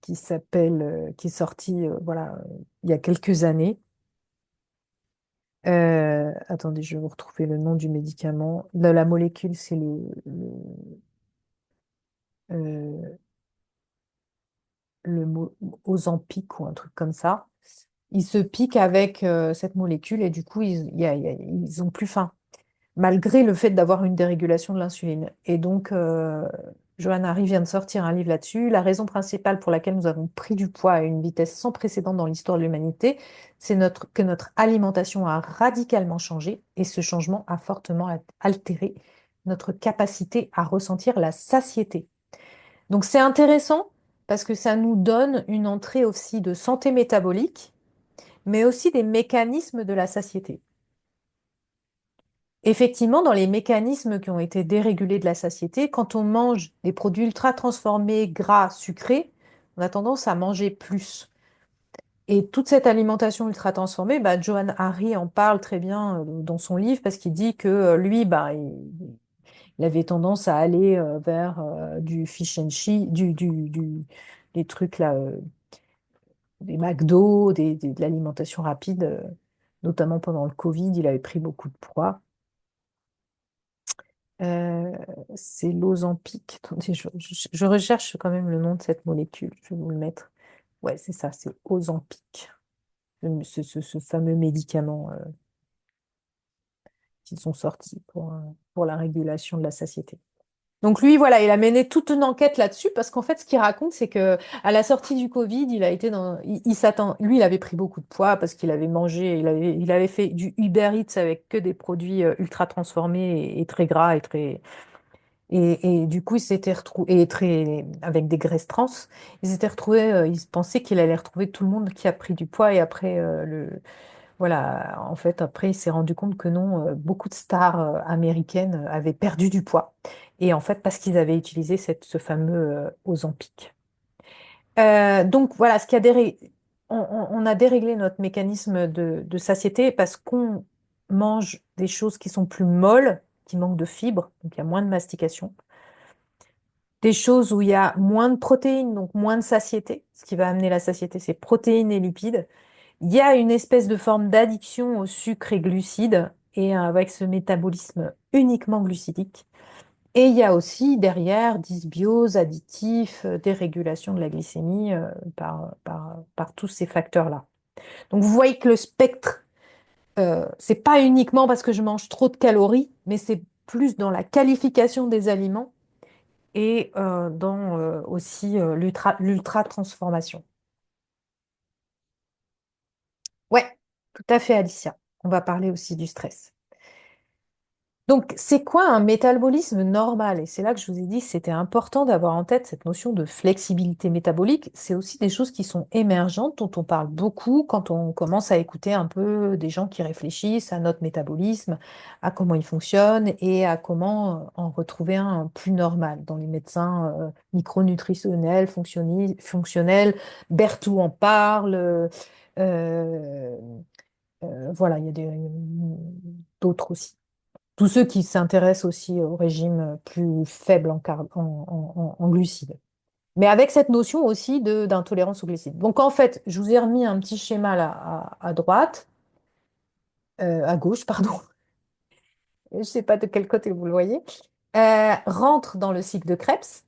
qui est sorti voilà, il y a quelques années. Attendez, je vais vous retrouver le nom du médicament. La molécule, c'est euh, le mot Ozempic ou un truc comme ça. Ils se piquent avec cette molécule et du coup, ils ont plus faim, malgré le fait d'avoir une dérégulation de l'insuline. Et donc, Johann Hari vient de sortir un livre là-dessus. La raison principale pour laquelle nous avons pris du poids à une vitesse sans précédent dans l'histoire de l'humanité, c'est que notre alimentation a radicalement changé et ce changement a fortement altéré notre capacité à ressentir la satiété. Donc c'est intéressant parce que ça nous donne une entrée aussi de santé métabolique, mais aussi des mécanismes de la satiété. Effectivement, dans les mécanismes qui ont été dérégulés de la satiété, quand on mange des produits ultra transformés, gras, sucrés, on a tendance à manger plus. Et toute cette alimentation ultra transformée, Johann Hari en parle très bien dans son livre parce qu'il dit que lui, il avait tendance à aller vers du fish and chips, des trucs là, des McDo, de l'alimentation rapide, notamment pendant le Covid, il avait pris beaucoup de poids. Euh, c'est l'Ozempic. Attendez, je recherche quand même le nom de cette molécule. Je vais vous le mettre. Ouais, c'est ça, c'est Ozempic, ce fameux médicament qu'ils sont sortis pour la régulation de la satiété. Donc lui, voilà, il a mené toute une enquête là-dessus parce qu'en fait, ce qu'il raconte, c'est que à la sortie du Covid, il a été il s'attend, lui, il avait pris beaucoup de poids parce qu'il avait mangé, il avait fait du Uber Eats avec que des produits ultra transformés et très gras et très et du coup, il s'était retrouvé et très avec des graisses trans. Il s'était retrouvé, il pensait qu'il allait retrouver tout le monde qui a pris du poids et après voilà, en fait, après, il s'est rendu compte que non, beaucoup de stars américaines avaient perdu du poids. Et en fait, parce qu'ils avaient utilisé ce fameux Ozempic. Donc voilà, on a déréglé notre mécanisme de satiété parce qu'on mange des choses qui sont plus molles, qui manquent de fibres, donc il y a moins de mastication. Des choses où il y a moins de protéines, donc moins de satiété. Ce qui va amener la satiété, c'est protéines et lipides. Il y a une espèce de forme d'addiction au sucre et glucides, et avec ce métabolisme uniquement glucidique. Et il y a aussi derrière dysbiose, additifs, dérégulation de la glycémie par tous ces facteurs-là. Donc vous voyez que le spectre, c'est pas uniquement parce que je mange trop de calories, mais c'est plus dans la qualification des aliments et dans aussi l'ultra transformation. Ouais, tout à fait, Alicia. On va parler aussi du stress. Donc, c'est quoi un métabolisme normal? Et c'est là que je vous ai dit que c'était important d'avoir en tête cette notion de flexibilité métabolique. C'est aussi des choses qui sont émergentes, dont on parle beaucoup quand on commence à écouter un peu des gens qui réfléchissent à notre métabolisme, à comment il fonctionne et à comment en retrouver un plus normal. Dans les médecins micronutritionnels, fonctionnels, Berthoud en parle. Euh, voilà, il y a d'autres aussi. Tous ceux qui s'intéressent aussi au régime plus faible en glucides. Mais avec cette notion aussi d'intolérance aux glucides. Donc en fait, je vous ai remis un petit schéma là à droite, à gauche, pardon. Je ne sais pas de quel côté vous le voyez. Rentre dans le cycle de Krebs.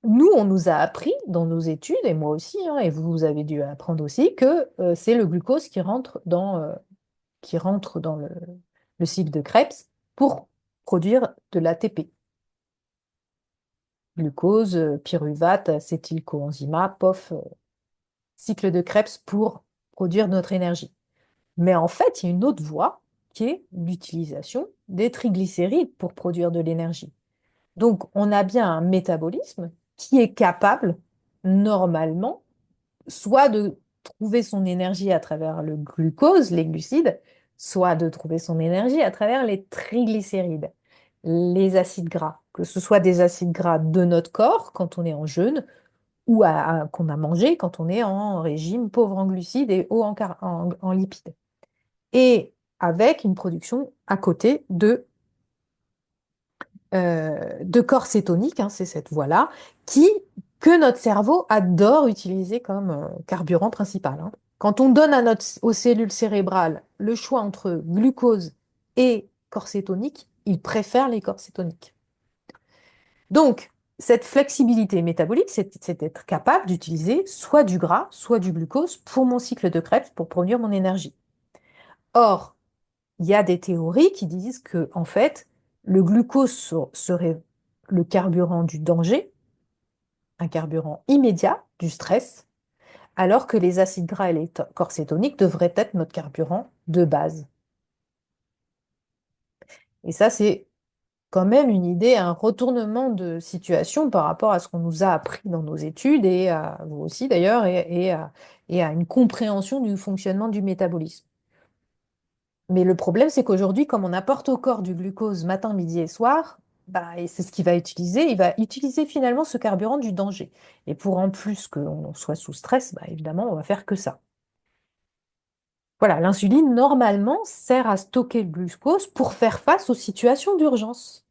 Nous, on nous a appris dans nos études, et moi aussi, hein, et vous avez dû apprendre aussi, que c'est le glucose qui rentre dans le cycle de Krebs pour produire de l'ATP. Glucose, pyruvate, acétylcoenzymat, POF, cycle de Krebs pour produire notre énergie. Mais en fait, il y a une autre voie qui est l'utilisation des triglycérides pour produire de l'énergie. Donc, on a bien un métabolisme qui est capable, normalement, soit de trouver son énergie à travers le glucose, les glucides, soit de trouver son énergie à travers les triglycérides, les acides gras, que ce soit des acides gras de notre corps quand on est en jeûne ou qu'on a mangé quand on est en régime pauvre en glucides et haut en lipides. Et avec une production à côté de corps cétonique, hein, c'est cette voie-là, que notre cerveau adore utiliser comme carburant principal, hein. Quand on donne aux cellules cérébrales le choix entre glucose et corps cétonique, ils préfèrent les corps cétoniques. Donc, cette flexibilité métabolique, c'est d'être capable d'utiliser soit du gras, soit du glucose pour mon cycle de Krebs, pour produire mon énergie. Or, il y a des théories qui disent que, en fait, le glucose serait le carburant du danger, un carburant immédiat du stress, alors que les acides gras et les corps cétoniques devraient être notre carburant de base. Et ça, c'est quand même une idée, un retournement de situation par rapport à ce qu'on nous a appris dans nos études, et à vous aussi d'ailleurs, et à une compréhension du fonctionnement du métabolisme. Mais le problème, c'est qu'aujourd'hui, comme on apporte au corps du glucose matin, midi et soir, bah, et c'est ce qu'il va utiliser, il va utiliser finalement ce carburant du danger. Et pour en plus qu'on soit sous stress, bah, évidemment, on va faire que ça. Voilà, l'insuline, normalement, sert à stocker le glucose pour faire face aux situations d'urgence.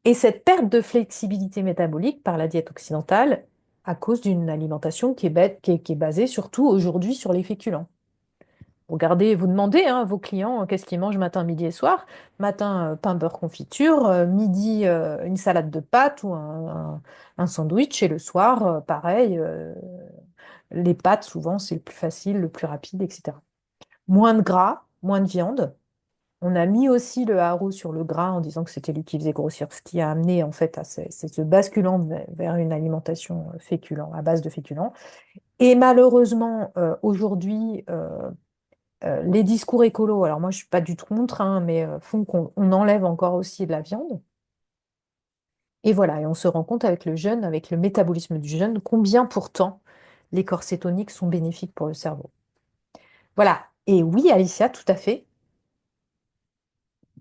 Et cette perte de flexibilité métabolique par la diète occidentale, à cause d'une alimentation qui est basée surtout aujourd'hui sur les féculents. Regardez, vous demandez hein, à vos clients qu'est-ce qu'ils mangent matin, midi et soir. Matin, pain, beurre, confiture. Midi, une salade de pâtes ou un sandwich. Et le soir, pareil, les pâtes, souvent, c'est le plus facile, le plus rapide, etc. Moins de gras, moins de viande. On a mis aussi le haro sur le gras en disant que c'était lui qui faisait grossir, ce qui a amené en fait à ce basculant vers une alimentation féculent, à base de féculents. Et malheureusement, aujourd'hui, les discours écolos, alors moi je suis pas du tout contre, hein, mais font qu'on enlève encore aussi de la viande. Et voilà, et on se rend compte avec le jeûne, avec le métabolisme du jeûne, combien pourtant les corps cétoniques sont bénéfiques pour le cerveau. Voilà. Et oui, Alicia, tout à fait.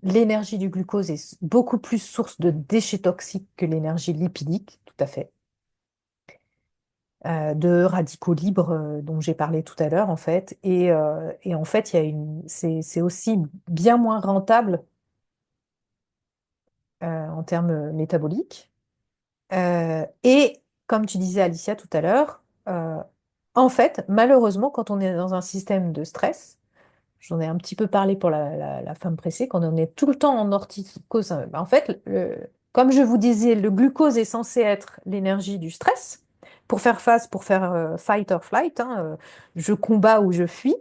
L'énergie du glucose est beaucoup plus source de déchets toxiques que l'énergie lipidique, tout à fait. De radicaux libres dont j'ai parlé tout à l'heure, en fait. Et en fait, c'est aussi bien moins rentable en termes métaboliques. Et comme tu disais, Alicia, tout à l'heure, en fait, malheureusement, quand on est dans un système de stress, j'en ai un petit peu parlé pour la femme pressée, quand on est tout le temps en orthicose, en fait, comme je vous disais, le glucose est censé être l'énergie du stress pour faire fight or flight, hein, je combats ou je fuis.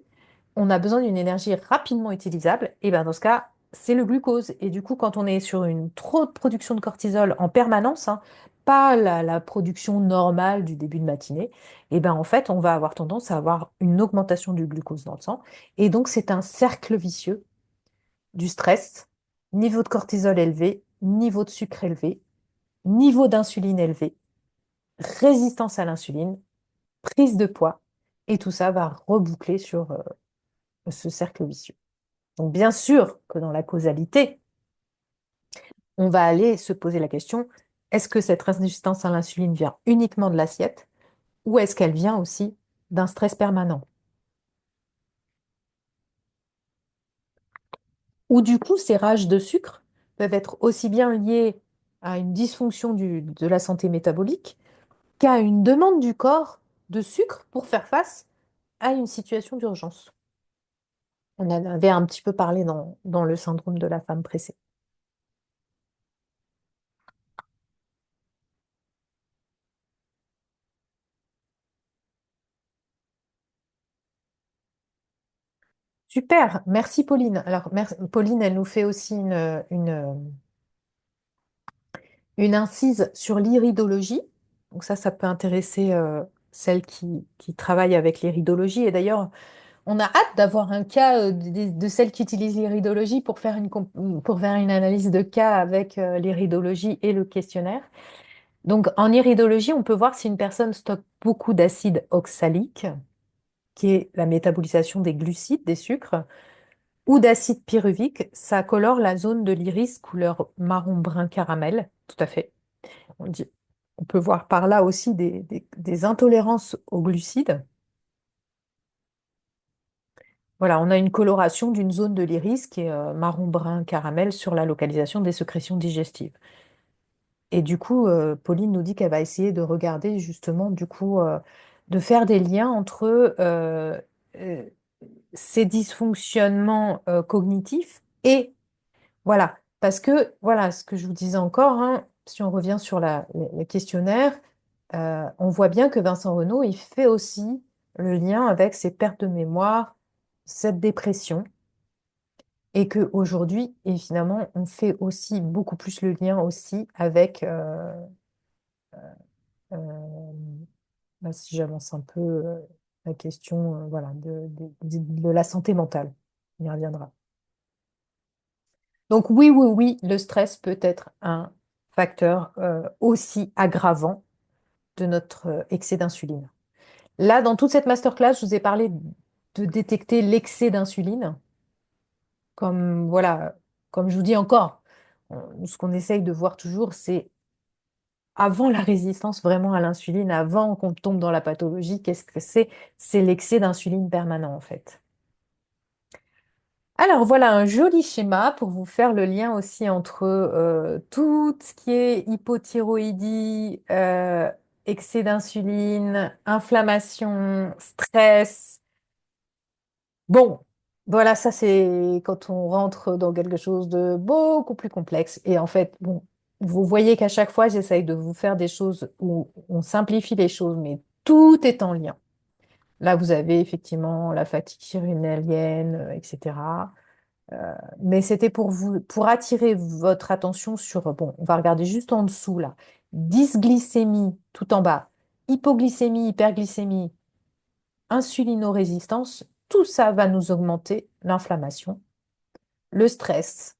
On a besoin d'une énergie rapidement utilisable. Et ben dans ce cas, c'est le glucose. Et du coup, quand on est sur une trop de production de cortisol en permanence, hein, pas la production normale du début de matinée, et ben en fait, on va avoir tendance à avoir une augmentation du glucose dans le sang. Et donc, c'est un cercle vicieux du stress, niveau de cortisol élevé, niveau de sucre élevé, niveau d'insuline élevé, résistance à l'insuline, prise de poids, et tout ça va reboucler sur ce cercle vicieux. Donc, bien sûr que dans la causalité, on va aller se poser la question, est-ce que cette résistance à l'insuline vient uniquement de l'assiette ou est-ce qu'elle vient aussi d'un stress permanent? Ou du coup, ces rages de sucre peuvent être aussi bien liées à une dysfonction de la santé métabolique qu'à une demande du corps de sucre pour faire face à une situation d'urgence. On en avait un petit peu parlé dans le syndrome de la femme pressée. Super, merci Pauline. Alors, Pauline, elle nous fait aussi une incise sur l'iridologie. Donc ça peut intéresser celles qui travaillent avec l'iridologie. Et d'ailleurs, on a hâte d'avoir un cas de celles qui utilisent l'iridologie pour faire une analyse de cas avec l'iridologie et le questionnaire. Donc en iridologie, on peut voir si une personne stocke beaucoup d'acide oxalique, qui est la métabolisation des glucides, des sucres, ou d'acide pyruvique. Ça colore la zone de l'iris couleur marron brun caramel. Tout à fait. On dit- on peut voir par là aussi des intolérances aux glucides. Voilà, on a une coloration d'une zone de l'iris qui est marron-brun caramel sur la localisation des sécrétions digestives. Et du coup, Pauline nous dit qu'elle va essayer de regarder justement, du coup, de faire des liens entre euh, ces dysfonctionnements cognitifs et voilà, parce que, voilà, ce que je vous disais encore, hein, si on revient sur le questionnaire, on voit bien que Vincent Renaud, il fait aussi le lien avec ses pertes de mémoire, cette dépression, et qu'aujourd'hui, et finalement, on fait aussi beaucoup plus le lien aussi avec, euh, si j'avance un peu, la question, voilà, de la santé mentale. On y reviendra. Donc oui, oui, oui, le stress peut être un facteur aussi aggravant de notre excès d'insuline. Là, dans toute cette masterclass, je vous ai parlé de détecter l'excès d'insuline, comme voilà, comme je vous dis encore, ce qu'on essaye de voir toujours, c'est avant la résistance vraiment à l'insuline, avant qu'on tombe dans la pathologie, qu'est-ce que c'est? C'est l'excès d'insuline permanent en fait. Alors voilà un joli schéma pour vous faire le lien aussi entre tout ce qui est hypothyroïdie, excès d'insuline, inflammation, stress. Bon, voilà, ça c'est quand on rentre dans quelque chose de beaucoup plus complexe. Et en fait, bon, vous voyez qu'à chaque fois, j'essaye de vous faire des choses où on simplifie les choses, mais tout est en lien. Là, vous avez effectivement la fatigue surrénalienne, etc. Mais c'était pour vous, pour attirer votre attention sur, bon, on va regarder juste en dessous là, dysglycémie tout en bas, hypoglycémie, hyperglycémie, insulinorésistance, tout ça va nous augmenter l'inflammation, le stress.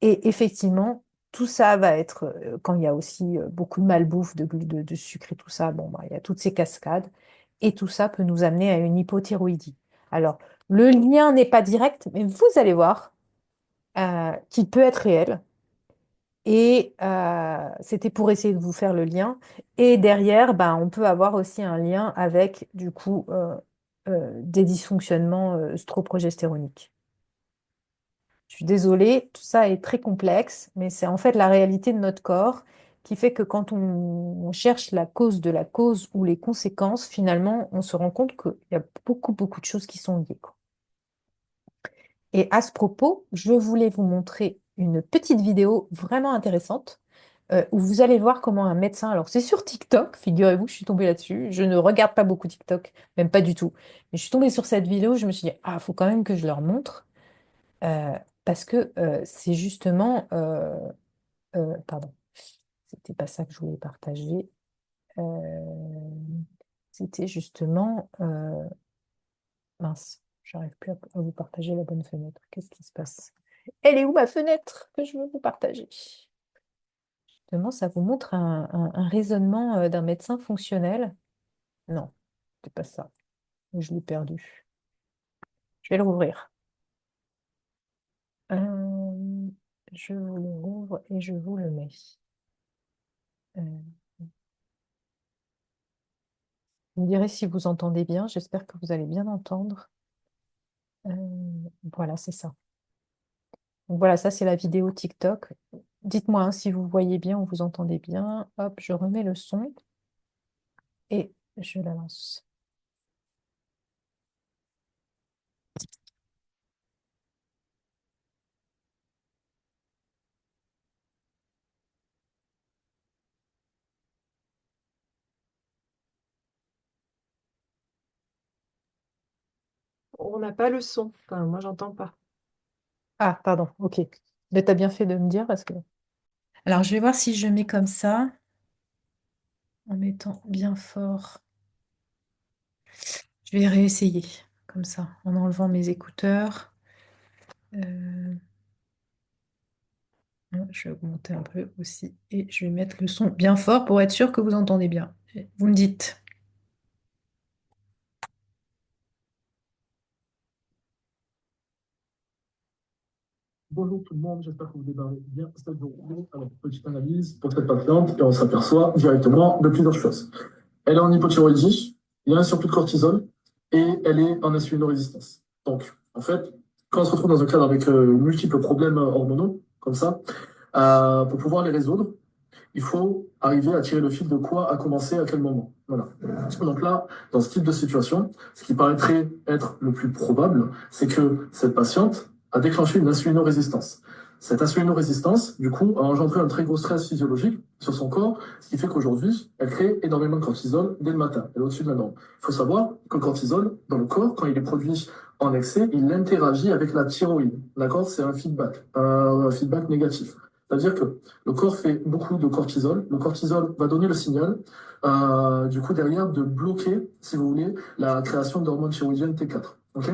Et effectivement, tout ça va être, quand il y a aussi beaucoup de malbouffe, de sucre et tout ça, bon, bah, il y a toutes ces cascades. Et tout ça peut nous amener à une hypothyroïdie. Alors, le lien n'est pas direct, mais vous allez voir qu'il peut être réel. Et c'était pour essayer de vous faire le lien. Et derrière, ben, on peut avoir aussi un lien avec, du coup, des dysfonctionnements østroprogestéroniques. Je suis désolée, tout ça est très complexe, mais c'est en fait la réalité de notre corps qui fait que quand on cherche la cause de la cause ou les conséquences, finalement, on se rend compte qu'il y a beaucoup, beaucoup de choses qui sont liées, quoi. Et à ce propos, je voulais vous montrer une petite vidéo vraiment intéressante où vous allez voir comment un médecin, alors c'est sur TikTok, figurez-vous, je suis tombée là-dessus, je ne regarde pas beaucoup TikTok, même pas du tout, mais je suis tombée sur cette vidéo, je me suis dit, ah, il faut quand même que je leur montre, euh, parce que c'est justement, pardon, c'était pas ça que je voulais partager. Euh, C'était justement, mince, j'arrive plus à vous partager la bonne fenêtre. Qu'est-ce qui se passe? Elle est où ma fenêtre que je veux vous partager? Justement, ça vous montre un raisonnement d'un médecin fonctionnel. Non, c'est pas ça. Je l'ai perdu. Je vais le rouvrir. Euh, je vous le rouvre et je vous le mets. Euh, vous me direz si vous entendez bien. J'espère que vous allez bien entendre. Voilà, c'est ça. Donc voilà, ça c'est la vidéo TikTok. Dites-moi hein, si vous voyez bien ou vous entendez bien. Hop, je remets le son et je la lance. On n'a pas le son. Enfin, moi, j'entends pas. Ah, pardon, ok. Mais t'as bien fait de me dire parce que. Alors, je vais voir si je mets comme ça, en mettant bien fort. Je vais réessayer comme ça, en enlevant mes écouteurs. Euh, je vais augmenter un peu aussi et je vais mettre le son bien fort pour être sûr que vous entendez bien. Vous me dites. Bonjour tout le monde, j'espère que vous démarrez bien cette journée. Alors, petite analyse pour cette patiente et on s'aperçoit directement de plusieurs choses. Elle est en hypothyroïdie, il y a un surplus de cortisol et elle est en insulinorésistance. Donc, en fait, quand on se retrouve dans un cadre avec multiples problèmes hormonaux, comme ça, pour pouvoir les résoudre, il faut arriver à tirer le fil de quoi a commencé à quel moment. Voilà. Donc là, dans ce type de situation, ce qui paraîtrait être le plus probable, c'est que cette patiente a déclenché une insulinorésistance. Cette insulinorésistance, du coup, a engendré un très gros stress physiologique sur son corps, ce qui fait qu'aujourd'hui, elle crée énormément de cortisol dès le matin. Elle est au-dessus de la norme. Il faut savoir que le cortisol, dans le corps, quand il est produit en excès, il interagit avec la thyroïde. D'accord? C'est un feedback négatif. C'est-à-dire que le corps fait beaucoup de cortisol. Le cortisol va donner le signal, du coup, derrière, de bloquer, si vous voulez, la création d'hormones thyroïdiennes T4. Ok.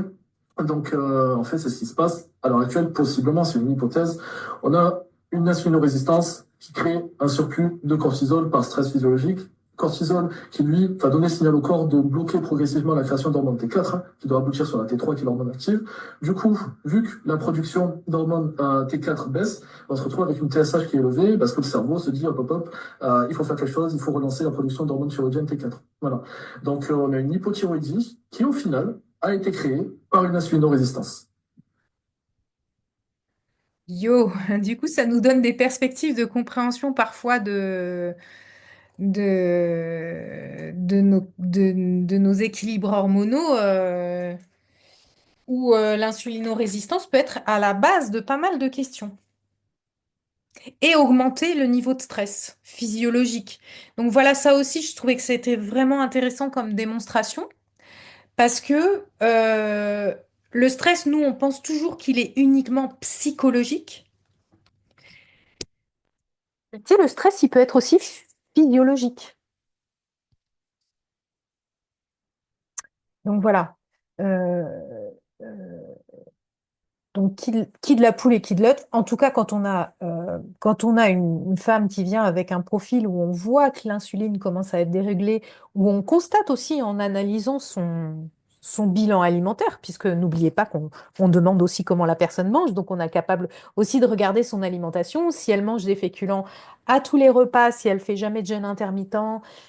Donc, en fait, c'est ce qui se passe à l'heure actuelle, possiblement, c'est une hypothèse. On a une insulinorésistance qui crée un surplus de cortisol par stress physiologique. Cortisol qui, lui, va donner le signal au corps de bloquer progressivement la création d'hormones T4, hein, qui doit aboutir sur la T3, qui est l'hormone active. Du coup, vu que la production d'hormones T4 baisse, on se retrouve avec une TSH qui est élevée parce que le cerveau se dit hop hop hop, il faut faire quelque chose, il faut relancer la production d'hormones thyroïdiennes T4. Voilà. Donc on a une hypothyroïdie qui au final a été créée par une insulinorésistance. Yo, du coup, ça nous donne des perspectives de compréhension parfois de nos équilibres hormonaux où l'insulinorésistance peut être à la base de pas mal de questions et augmenter le niveau de stress physiologique. Donc voilà, ça aussi, je trouvais que c'était vraiment intéressant comme démonstration parce que le stress, nous, on pense toujours qu'il est uniquement psychologique. Tu sais, le stress, il peut être aussi physiologique. Donc voilà. Euh, euh, Donc, qui de la poule et qui de l'œuf. En tout cas, quand on a une femme qui vient avec un profil où on voit que l'insuline commence à être déréglée, où on constate aussi en analysant son bilan alimentaire, puisque n'oubliez pas on demande aussi comment la personne mange, donc on est capable aussi de regarder son alimentation, si elle mange des féculents à tous les repas, si elle fait jamais de jeûne intermittent,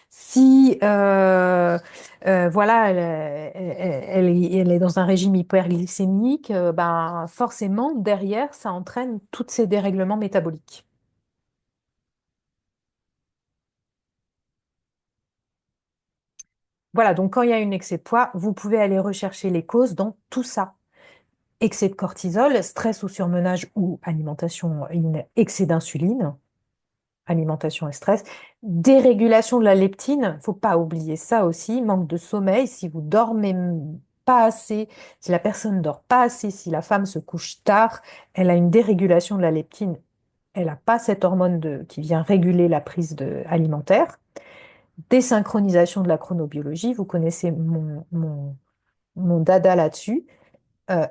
si voilà, elle est dans un régime hyperglycémique, ben, forcément, derrière, ça entraîne tous ces dérèglements métaboliques. Voilà, donc quand il y a un excès de poids, vous pouvez aller rechercher les causes dans tout ça. Excès de cortisol, stress ou surmenage ou alimentation, excès d'insuline, alimentation et stress, dérégulation de la leptine, faut pas oublier ça aussi, manque de sommeil, si vous dormez pas assez, si la personne dort pas assez, si la femme se couche tard, elle a une dérégulation de la leptine. Elle n'a pas cette hormone qui vient réguler la prise alimentaire. Désynchronisation de la chronobiologie, vous connaissez mon dada là-dessus.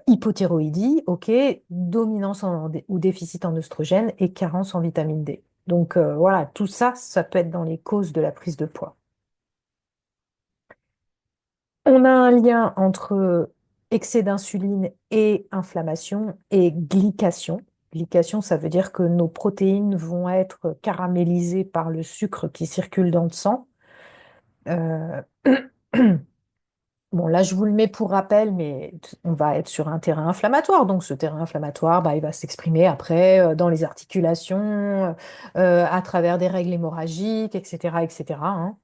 Hypothyroïdie, ok, dominance ou déficit en oestrogène et carence en vitamine D. Donc voilà, tout ça, ça peut être dans les causes de la prise de poids. On a un lien entre excès d'insuline et inflammation et glycation. Glycation, ça veut dire que nos protéines vont être caramélisées par le sucre qui circule dans le sang. Euh, Bon, là, je vous le mets pour rappel, mais on va être sur un terrain inflammatoire. Donc, ce terrain inflammatoire, bah, il va s'exprimer après dans les articulations, à travers des règles hémorragiques, etc., etc., hein.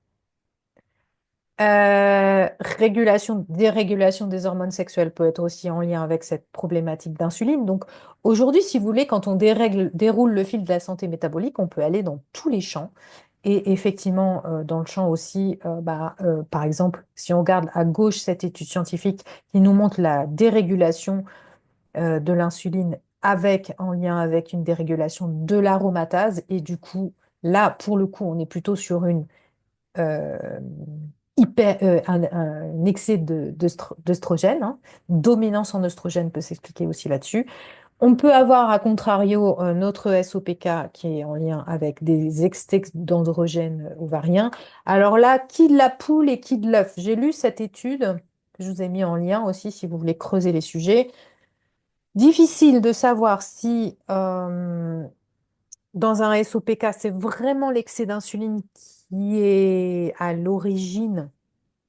Dérégulation des hormones sexuelles peut être aussi en lien avec cette problématique d'insuline. Donc, aujourd'hui, si vous voulez, quand on déroule le fil de la santé métabolique, on peut aller dans tous les champs. Et effectivement, dans le champ aussi, par exemple, si on regarde à gauche cette étude scientifique qui nous montre la dérégulation de l'insuline en lien avec une dérégulation de l'aromatase, et du coup, là, pour le coup, on est plutôt sur euh, un excès d'œstrogène, hein. Dominance en oestrogène peut s'expliquer aussi là-dessus. On peut avoir, à contrario, un autre SOPK qui est en lien avec des excès d'androgènes ovariens. Alors là, qui de la poule et qui de l'œuf? J'ai lu cette étude que je vous ai mis en lien aussi si vous voulez creuser les sujets. Difficile de savoir si dans un SOPK, c'est vraiment l'excès d'insuline qui est à l'origine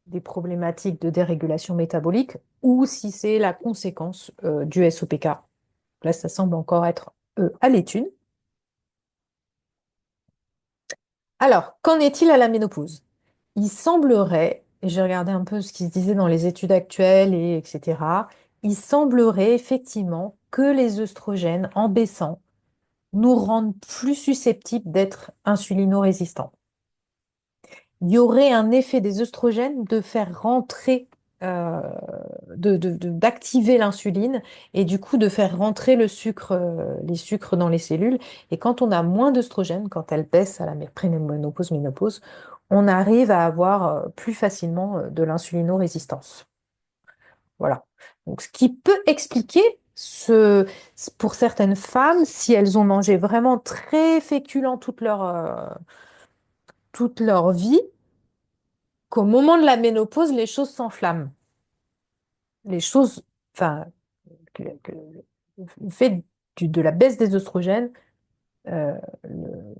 des problématiques de dérégulation métabolique ou si c'est la conséquence du SOPK. Là, ça semble encore être à l'étude. Alors, qu'en est-il à la ménopause? Il semblerait, et j'ai regardé un peu ce qui se disait dans les études actuelles, etc., il semblerait effectivement que les œstrogènes, en baissant, nous rendent plus susceptibles d'être insulino-résistants. Il y aurait un effet des œstrogènes de faire rentrer, euh, d'activer l'insuline et du coup de faire rentrer les sucres dans les cellules. Et quand on a moins d'œstrogènes, quand elles baissent à la préménopause, ménopause, on arrive à avoir plus facilement de l'insulino-résistance. Voilà. Donc, ce qui peut expliquer pour certaines femmes, si elles ont mangé vraiment très féculent toute leur vie, qu'au moment de la ménopause, les choses s'enflamment. Les choses, enfin, le fait de la baisse des oestrogènes, euh, le,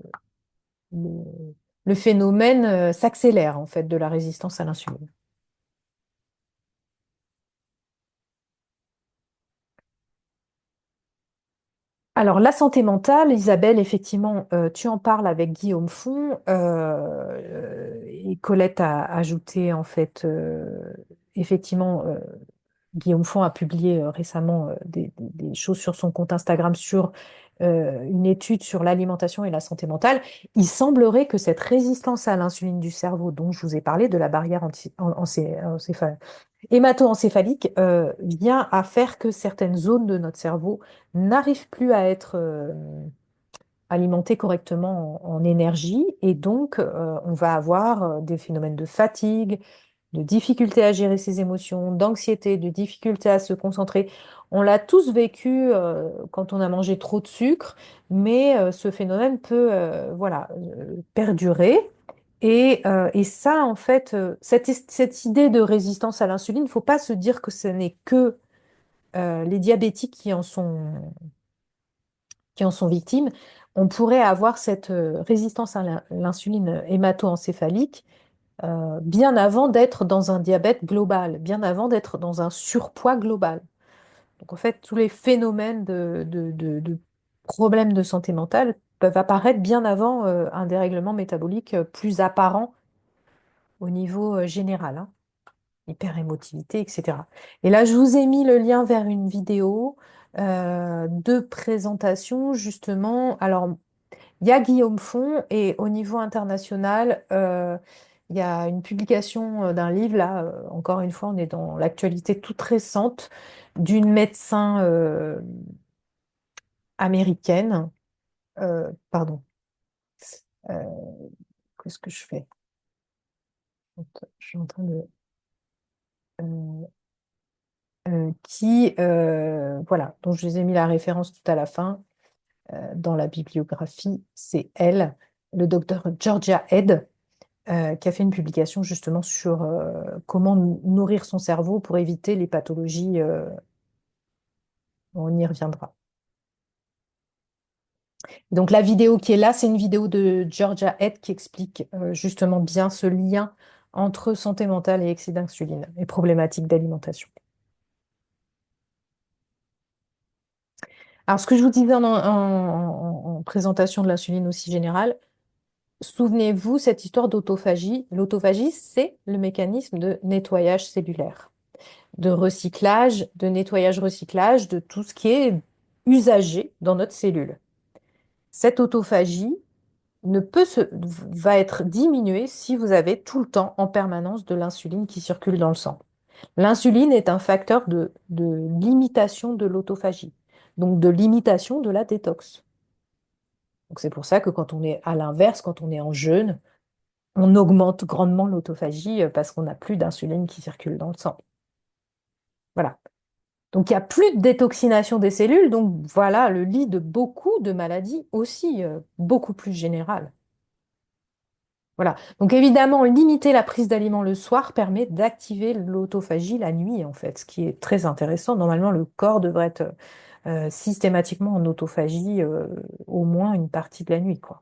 le- le phénomène s'accélère en fait de la résistance à l'insuline. Alors, la santé mentale, Isabelle, effectivement, tu en parles avec Guillaume Font et Colette a ajouté, en fait, effectivement, Guillaume Font a publié récemment des choses sur son compte Instagram sur une étude sur l'alimentation et la santé mentale. Il semblerait que cette résistance à l'insuline du cerveau, dont je vous ai parlé, de la barrière hémato-encéphalique, vient à faire que certaines zones de notre cerveau n'arrivent plus à être alimentées correctement en énergie et donc on va avoir des phénomènes de fatigue, de difficulté à gérer ses émotions, d'anxiété, de difficulté à se concentrer. On l'a tous vécu quand on a mangé trop de sucre, mais ce phénomène peut voilà, perdurer. Et ça, en fait, cette idée de résistance à l'insuline, il ne faut pas se dire que ce n'est que les diabétiques qui en sont victimes. On pourrait avoir cette résistance à l'insuline hémato-encéphalique bien avant d'être dans un diabète global, bien avant d'être dans un surpoids global. Donc en fait, tous les phénomènes de problèmes de santé mentale peuvent apparaître bien avant un dérèglement métabolique plus apparent au niveau général, hein, hyperémotivité, etc. Et là, je vous ai mis le lien vers une vidéo de présentation, justement. Alors, il y a Guillaume Font et au niveau international, Il y a une publication d'un livre, là, encore une fois, on est dans l'actualité toute récente, d'une médecin américaine. Pardon, euh, qu'est-ce que je fais? Je suis en train de... euh, voilà, dont je vous ai mis la référence tout à la fin, dans la bibliographie, c'est elle, le docteur Georgia Head, qui a fait une publication justement sur comment nourrir son cerveau pour éviter les pathologies. On y reviendra. Donc la vidéo qui est là, c'est une vidéo de Georgia Head qui explique justement bien ce lien entre santé mentale et excès d'insuline et problématiques d'alimentation. Alors ce que je vous disais en présentation de l'insuline aussi générale, souvenez-vous cette histoire d'autophagie. L'autophagie, c'est le mécanisme de nettoyage cellulaire, de recyclage, de nettoyage-recyclage de tout ce qui est usagé dans notre cellule. Cette autophagie ne peut se, va être diminuée si vous avez tout le temps en permanence de l'insuline qui circule dans le sang. L'insuline est un facteur de limitation de l'autophagie, donc de limitation de la détox. Donc c'est pour ça que quand on est à l'inverse, quand on est en jeûne, on augmente grandement l'autophagie parce qu'on n'a plus d'insuline qui circule dans le sang. Voilà. Donc il n'y a plus de détoxination des cellules, donc voilà le lit de beaucoup de maladies aussi, beaucoup plus générales. Voilà. Donc évidemment, limiter la prise d'aliments le soir permet d'activer l'autophagie la nuit, en fait, ce qui est très intéressant. Normalement, le corps devrait être systématiquement en autophagie au moins une partie de la nuit, quoi.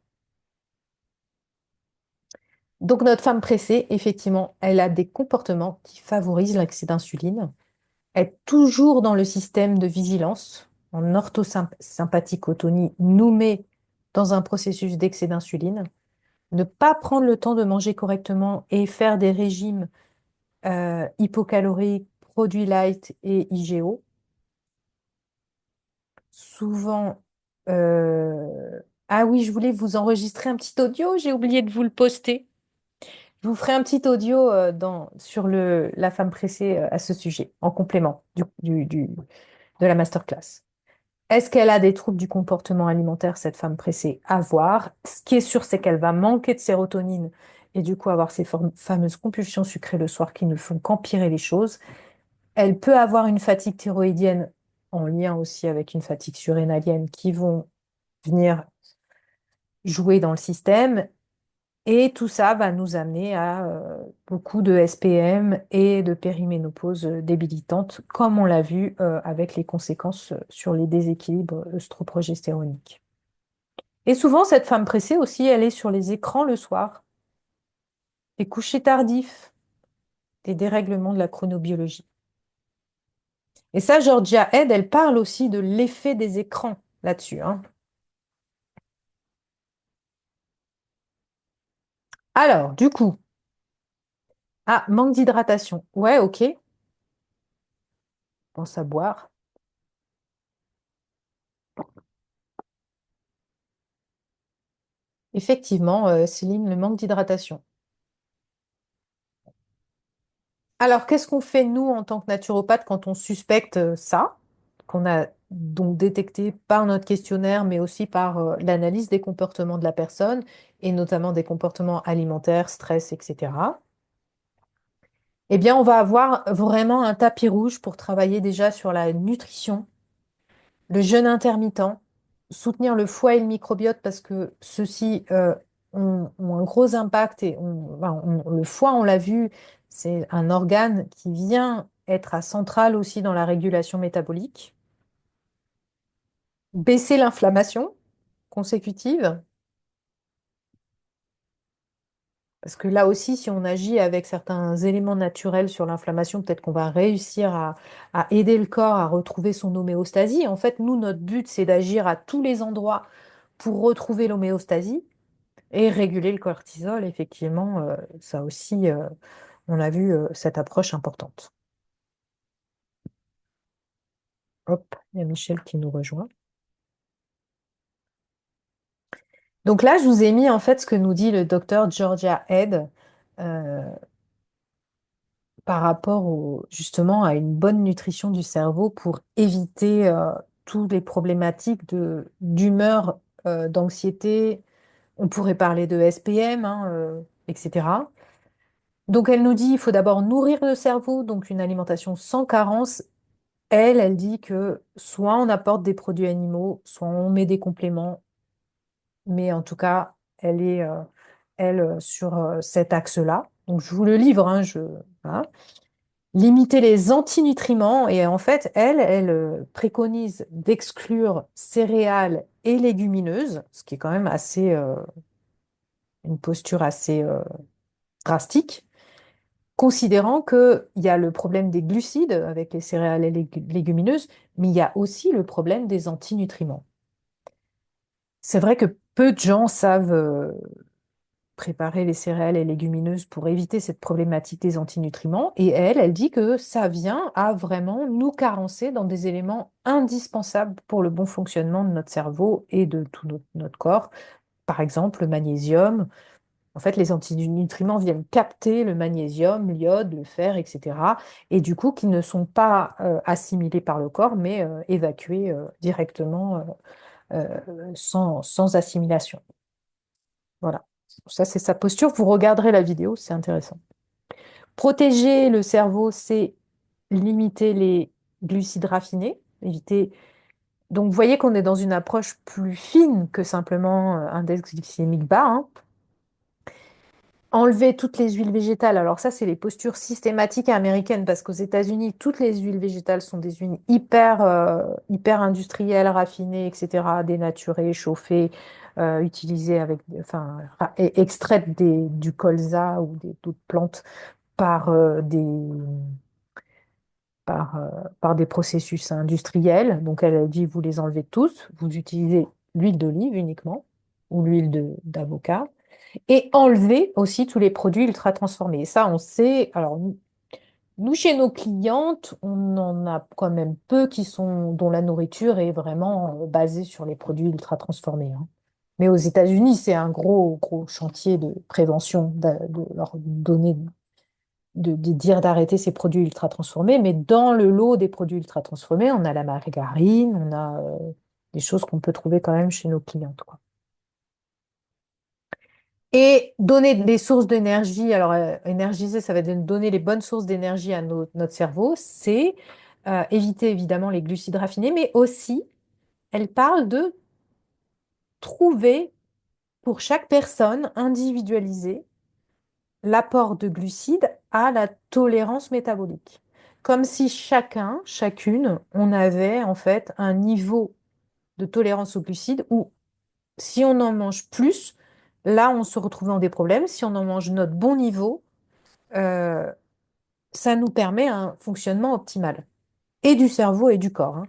Donc notre femme pressée, effectivement, elle a des comportements qui favorisent l'excès d'insuline, être toujours dans le système de vigilance, en orthosympathicotonie, nous met dans un processus d'excès d'insuline, ne pas prendre le temps de manger correctement et faire des régimes hypocaloriques, produits light et IGO. Souvent, ah oui, je voulais vous enregistrer un petit audio, j'ai oublié de vous le poster. Je vous ferai un petit audio sur la femme pressée à ce sujet, en complément de la masterclass. Est-ce qu'elle a des troubles du comportement alimentaire, cette femme pressée? À voir. Ce qui est sûr, c'est qu'elle va manquer de sérotonine et du coup avoir ces fameuses compulsions sucrées le soir qui ne font qu'empirer les choses. Elle peut avoir une fatigue thyroïdienne en lien aussi avec une fatigue surrénalienne qui vont venir jouer dans le système. Et tout ça va nous amener à beaucoup de SPM et de périménopause débilitante, comme on l'a vu avec les conséquences sur les déséquilibres œstroprogestéroniques. Et souvent, cette femme pressée aussi, elle est sur les écrans le soir, des couchers tardifs, des dérèglements de la chronobiologie. Et ça, Georgia Head, elle parle aussi de l'effet des écrans là-dessus, hein. Alors, du coup, manque d'hydratation. Ouais, ok, pense à boire. Effectivement, Céline, le manque d'hydratation. Alors, qu'est-ce qu'on fait, nous, en tant que naturopathe, quand on suspecte ça, qu'on a donc détecté par notre questionnaire, mais aussi par l'analyse des comportements de la personne, et notamment des comportements alimentaires, stress, etc. Eh bien, on va avoir vraiment un tapis rouge pour travailler déjà sur la nutrition, le jeûne intermittent, soutenir le foie et le microbiote parce que ceux-ci ont un gros impact et le foie, on l'a vu, c'est un organe qui vient être à centrale aussi dans la régulation métabolique. Baisser l'inflammation consécutive, parce que là aussi, si on agit avec certains éléments naturels sur l'inflammation, peut-être qu'on va réussir à aider le corps à retrouver son homéostasie. En fait, nous, notre but, c'est d'agir à tous les endroits pour retrouver l'homéostasie et réguler le cortisol. Effectivement, ça aussi, on a vu cette approche importante. Hop, il y a Michel qui nous rejoint. Donc là, je vous ai mis en fait ce que nous dit le docteur Georgia Head euh, par rapport justement à une bonne nutrition du cerveau pour éviter toutes les problématiques d'humeur, d'anxiété. On pourrait parler de SPM, hein, etc. Donc elle nous dit il faut d'abord nourrir le cerveau, donc une alimentation sans carence. Elle dit que soit on apporte des produits animaux, soit on met des compléments, mais en tout cas, sur cet axe-là. Donc je vous le livre, hein, voilà. Limiter les antinutriments, et en fait, elle préconise d'exclure céréales et légumineuses, ce qui est quand même une posture assez drastique, considérant qu'il y a le problème des glucides avec les céréales et les légumineuses, mais il y a aussi le problème des antinutriments. C'est vrai que peu de gens savent préparer les céréales et légumineuses pour éviter cette problématique des antinutriments, et elle dit que ça vient à vraiment nous carencer dans des éléments indispensables pour le bon fonctionnement de notre cerveau et de tout notre corps. Par exemple, le magnésium. En fait, les antinutriments viennent capter le magnésium, l'iode, le fer, etc. Et du coup, qui ne sont pas assimilés par le corps, mais évacués directement sans assimilation. Voilà. Ça, c'est sa posture. Vous regarderez la vidéo, c'est intéressant. Protéger le cerveau, c'est limiter les glucides raffinés, éviter. Donc, vous voyez qu'on est dans une approche plus fine que simplement index glycémique bas, hein. Enlever toutes les huiles végétales. Alors ça, c'est les postures systématiques américaines parce qu'aux États-Unis, toutes les huiles végétales sont des huiles hyper industrielles, raffinées, etc., dénaturées, chauffées, utilisées enfin, extraites du colza ou d'autres plantes par, par des processus industriels. Donc elle a dit, vous les enlevez tous, vous utilisez l'huile d'olive uniquement ou d'avocat et enlever aussi tous les produits ultra transformés. Et ça, on sait. Alors, nous, chez nos clientes, on en a quand même peu dont la nourriture est vraiment basée sur les produits ultra transformés, hein. Mais aux États-Unis, c'est un gros chantier de prévention de leur donner, de dire d'arrêter ces produits ultra transformés. Mais dans le lot des produits ultra transformés, on a la margarine, on a des choses qu'on peut trouver quand même chez nos clientes, quoi. Et donner des sources d'énergie, alors énergiser, ça va donner les bonnes sources d'énergie à notre cerveau, c'est éviter évidemment les glucides raffinés, mais aussi, elle parle de trouver pour chaque personne individualisée l'apport de glucides à la tolérance métabolique. Comme si chacune, on avait en fait un niveau de tolérance aux glucides où si on en mange plus, là on se retrouve dans des problèmes. Si on en mange notre bon niveau, euh, ça nous permet un fonctionnement optimal, et du cerveau et du corps, hein.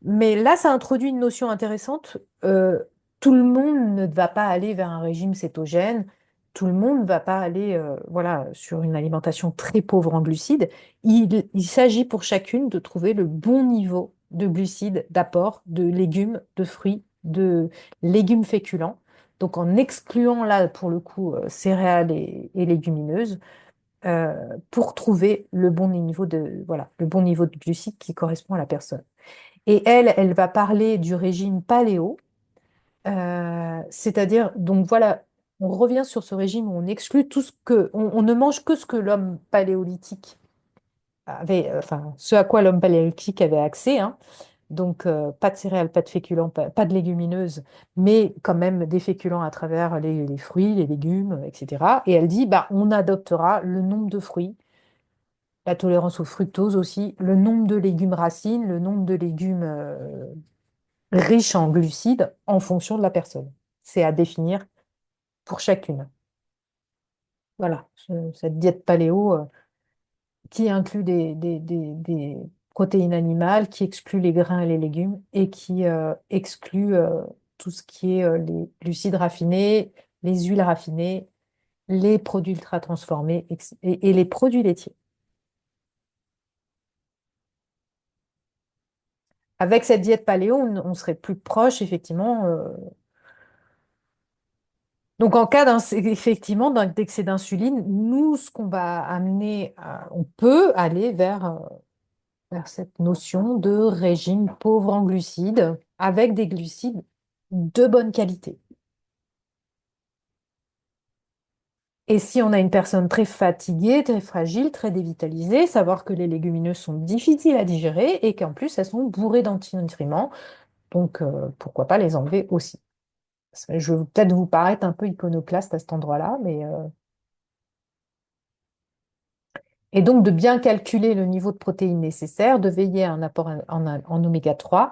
Mais là, ça introduit une notion intéressante. Tout le monde ne va pas aller vers un régime cétogène. Tout le monde ne va pas aller voilà, sur une alimentation très pauvre en glucides. Il s'agit pour chacune de trouver le bon niveau de glucides, d'apport, de légumes, de fruits, de légumes féculents. Donc en excluant là, pour le coup, céréales et légumineuses, pour trouver le bon niveau de glucides qui correspond à la personne. Et elle va parler du régime paléo, c'est-à-dire, donc voilà, on revient sur ce régime où on exclut on ne mange que ce que l'homme paléolithique enfin, ce à quoi l'homme paléolithique avait accès, hein. Donc, pas de céréales, pas de féculents, pas de légumineuses, mais quand même des féculents à travers les fruits, les légumes, etc. Et elle dit, bah, on adoptera le nombre de fruits, la tolérance au fructose aussi, le nombre de légumes racines, le nombre de légumes riches en glucides en fonction de la personne. C'est à définir pour chacune. Voilà, cette diète paléo qui inclut des protéines animales, qui exclut les grains et les légumes et qui exclut tout ce qui est les glucides raffinés, les huiles raffinées, les produits ultra transformés et les produits laitiers. Avec cette diète paléo, on serait plus proche, effectivement. Donc, en cas effectivement d'excès d'insuline, nous, ce qu'on va amener, on peut aller vers cette notion de régime pauvre en glucides avec des glucides de bonne qualité. Et si on a une personne très fatiguée, très fragile, très dévitalisée, savoir que les légumineuses sont difficiles à digérer et qu'en plus elles sont bourrées d'antinutriments, donc pourquoi pas les enlever aussi. Je vais peut-être vous paraître un peu iconoclaste à cet endroit-là, mais et donc de bien calculer le niveau de protéines nécessaire, de veiller à un apport en oméga 3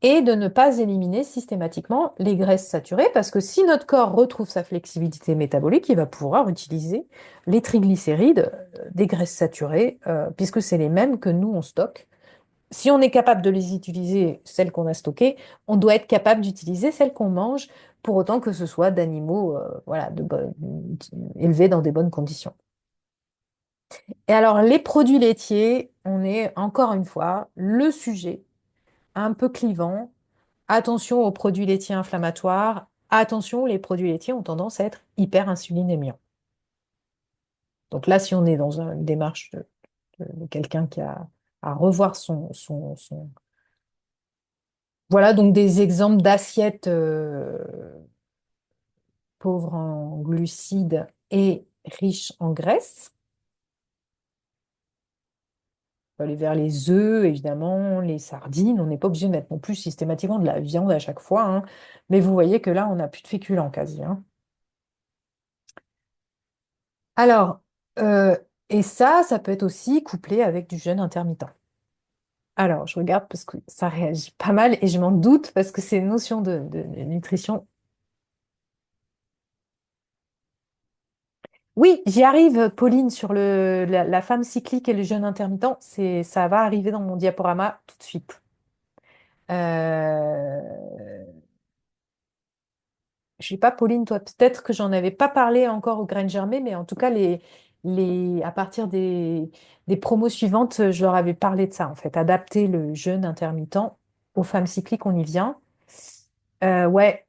et de ne pas éliminer systématiquement les graisses saturées, parce que si notre corps retrouve sa flexibilité métabolique, il va pouvoir utiliser les triglycérides, des graisses saturées, puisque c'est les mêmes que nous, on stocke. Si on est capable de les utiliser, celles qu'on a stockées, on doit être capable d'utiliser celles qu'on mange, pour autant que ce soit d'animaux voilà, élevés dans des bonnes conditions. Et alors, les produits laitiers, on est encore une fois le sujet un peu clivant. Attention aux produits laitiers inflammatoires. Attention, les produits laitiers ont tendance à être hyper insulinémiants. Donc là, si on est dans une démarche de quelqu'un qui a à revoir son... Voilà donc des exemples d'assiettes pauvres en glucides et riches en graisse. On peut aller vers les œufs, évidemment, les sardines. On n'est pas obligé de mettre non plus systématiquement de la viande à chaque fois, hein. Mais vous voyez que là, on n'a plus de féculents quasi, hein. Alors, euh, et ça peut être aussi couplé avec du jeûne intermittent. Alors, je regarde parce que ça réagit pas mal et je m'en doute parce que c'est une notion de nutrition. Oui, j'y arrive, Pauline, sur la femme cyclique et le jeûne intermittent. Ça va arriver dans mon diaporama tout de suite. Euh, Je sais pas, Pauline, toi, peut-être que j'en avais pas parlé encore aux graines germées, mais en tout cas, à partir des promos suivantes, je leur avais parlé de ça, en fait, adapter le jeûne intermittent aux femmes cycliques, on y vient. Ouais,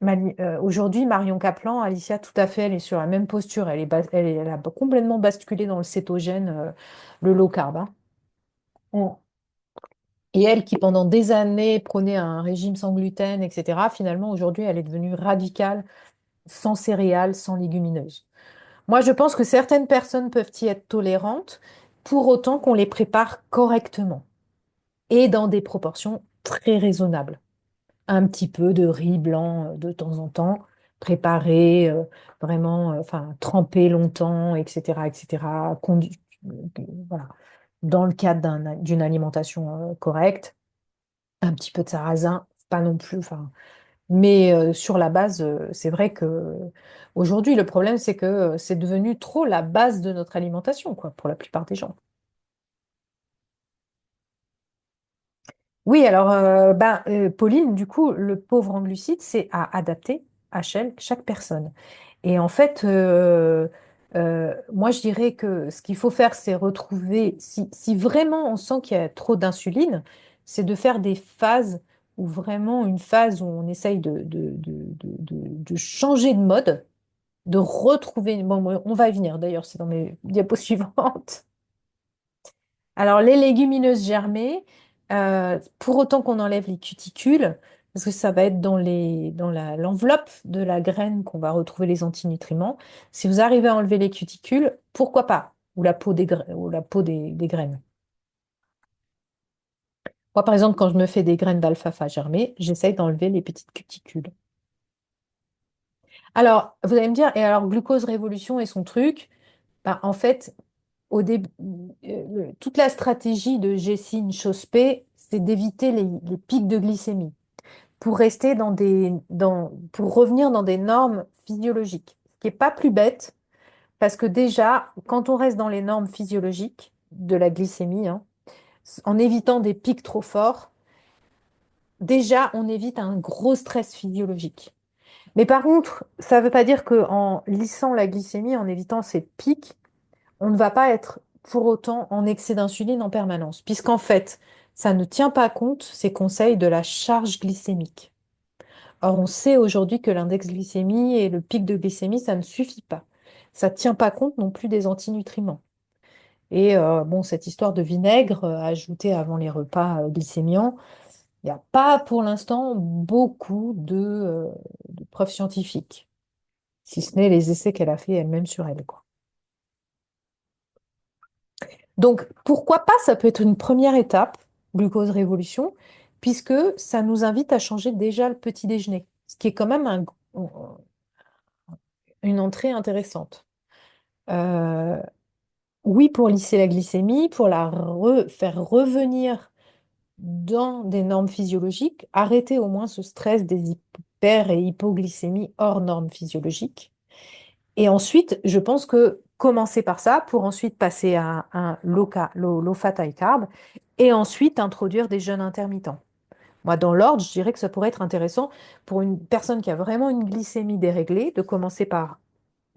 aujourd'hui, Marion Caplan, Alicia, tout à fait, elle est sur la même posture. Elle a complètement basculé dans le cétogène, le low carb, hein. Mm. Et elle, qui pendant des années prônait un régime sans gluten, etc., finalement, aujourd'hui, elle est devenue radicale, sans céréales, sans légumineuses. Moi, je pense que certaines personnes peuvent y être tolérantes, pour autant qu'on les prépare correctement et dans des proportions très raisonnables. Un petit peu de riz blanc de temps en temps, préparé vraiment, enfin, trempé longtemps, etc., etc., voilà, dans le cadre d'une alimentation correcte. Un petit peu de sarrasin, pas non plus, enfin, mais sur la base, c'est vrai que aujourd'hui, le problème, c'est que c'est devenu trop la base de notre alimentation, quoi, pour la plupart des gens. Oui, alors, Pauline, du coup, le pauvre en glucides, c'est à adapter à chaque personne. Et en fait, moi, je dirais que ce qu'il faut faire, c'est retrouver, si vraiment on sent qu'il y a trop d'insuline, c'est de faire des phases, ou vraiment une phase où on essaye de changer de mode, de retrouver, bon, on va y venir, d'ailleurs, c'est dans mes diapos suivantes. Alors, les légumineuses germées, pour autant qu'on enlève les cuticules, parce que ça va être l'enveloppe de la graine qu'on va retrouver les antinutriments. Si vous arrivez à enlever les cuticules, pourquoi pas? Ou la peau ou la peau des graines. Moi, par exemple, quand je me fais des graines d'alfalfa germées, j'essaye d'enlever les petites cuticules. Alors, vous allez me dire, et alors, glucose révolution et son truc, bah, en fait, au début, toute la stratégie de Gessine Chospé, c'est d'éviter les pics de glycémie pour rester pour revenir dans des normes physiologiques. Ce qui n'est pas plus bête, parce que déjà, quand on reste dans les normes physiologiques de la glycémie, hein, en évitant des pics trop forts, déjà, on évite un gros stress physiologique. Mais par contre, ça ne veut pas dire qu'en lissant la glycémie, en évitant ces pics, on ne va pas être pour autant en excès d'insuline en permanence, puisqu'en fait, ça ne tient pas compte, ces conseils, de la charge glycémique. Or, on sait aujourd'hui que l'index glycémie et le pic de glycémie, ça ne suffit pas. Ça ne tient pas compte non plus des antinutriments. Et bon, cette histoire de vinaigre ajouté avant les repas glycémiants, il n'y a pas pour l'instant beaucoup de preuves scientifiques, si ce n'est les essais qu'elle a fait elle-même sur elle, quoi. Donc, pourquoi pas, ça peut être une première étape, glucose révolution, puisque ça nous invite à changer déjà le petit déjeuner, ce qui est quand même une entrée intéressante. Euh, oui, pour lisser la glycémie, pour faire revenir dans des normes physiologiques, arrêter au moins ce stress des hyper et hypoglycémies hors normes physiologiques. Et ensuite, je pense que commencer par ça pour ensuite passer à un low fat high carb et ensuite introduire des jeûnes intermittents. Moi, dans l'ordre, je dirais que ça pourrait être intéressant pour une personne qui a vraiment une glycémie déréglée de commencer par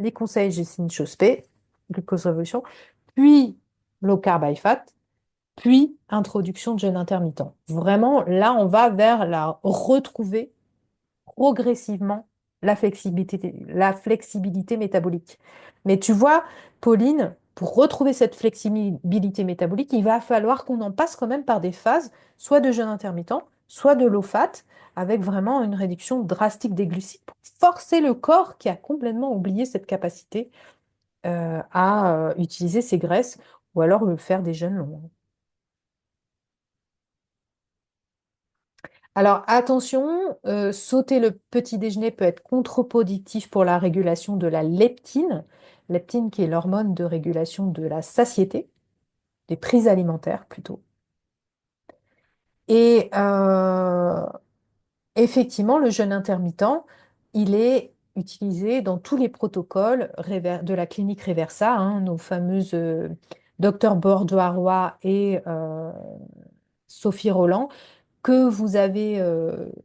les conseils Jessine Chospé, glucose révolution, puis low carb high fat, puis introduction de jeûne intermittent. Vraiment, là, on va vers retrouver progressivement la flexibilité métabolique. Mais tu vois, Pauline, pour retrouver cette flexibilité métabolique, il va falloir qu'on en passe quand même par des phases, soit de jeûne intermittent, soit de low fat, avec vraiment une réduction drastique des glucides pour forcer le corps qui a complètement oublié cette capacité à utiliser ses graisses ou alors faire des jeûnes longs. Alors attention, sauter le petit déjeuner peut être contre-productif pour la régulation de la leptine qui est l'hormone de régulation de la satiété, des prises alimentaires plutôt. Et effectivement, le jeûne intermittent, il est utilisé dans tous les protocoles de la clinique Reversa, hein, nos fameuses docteur Bordeaux-Roy et Sophie Roland que vous avez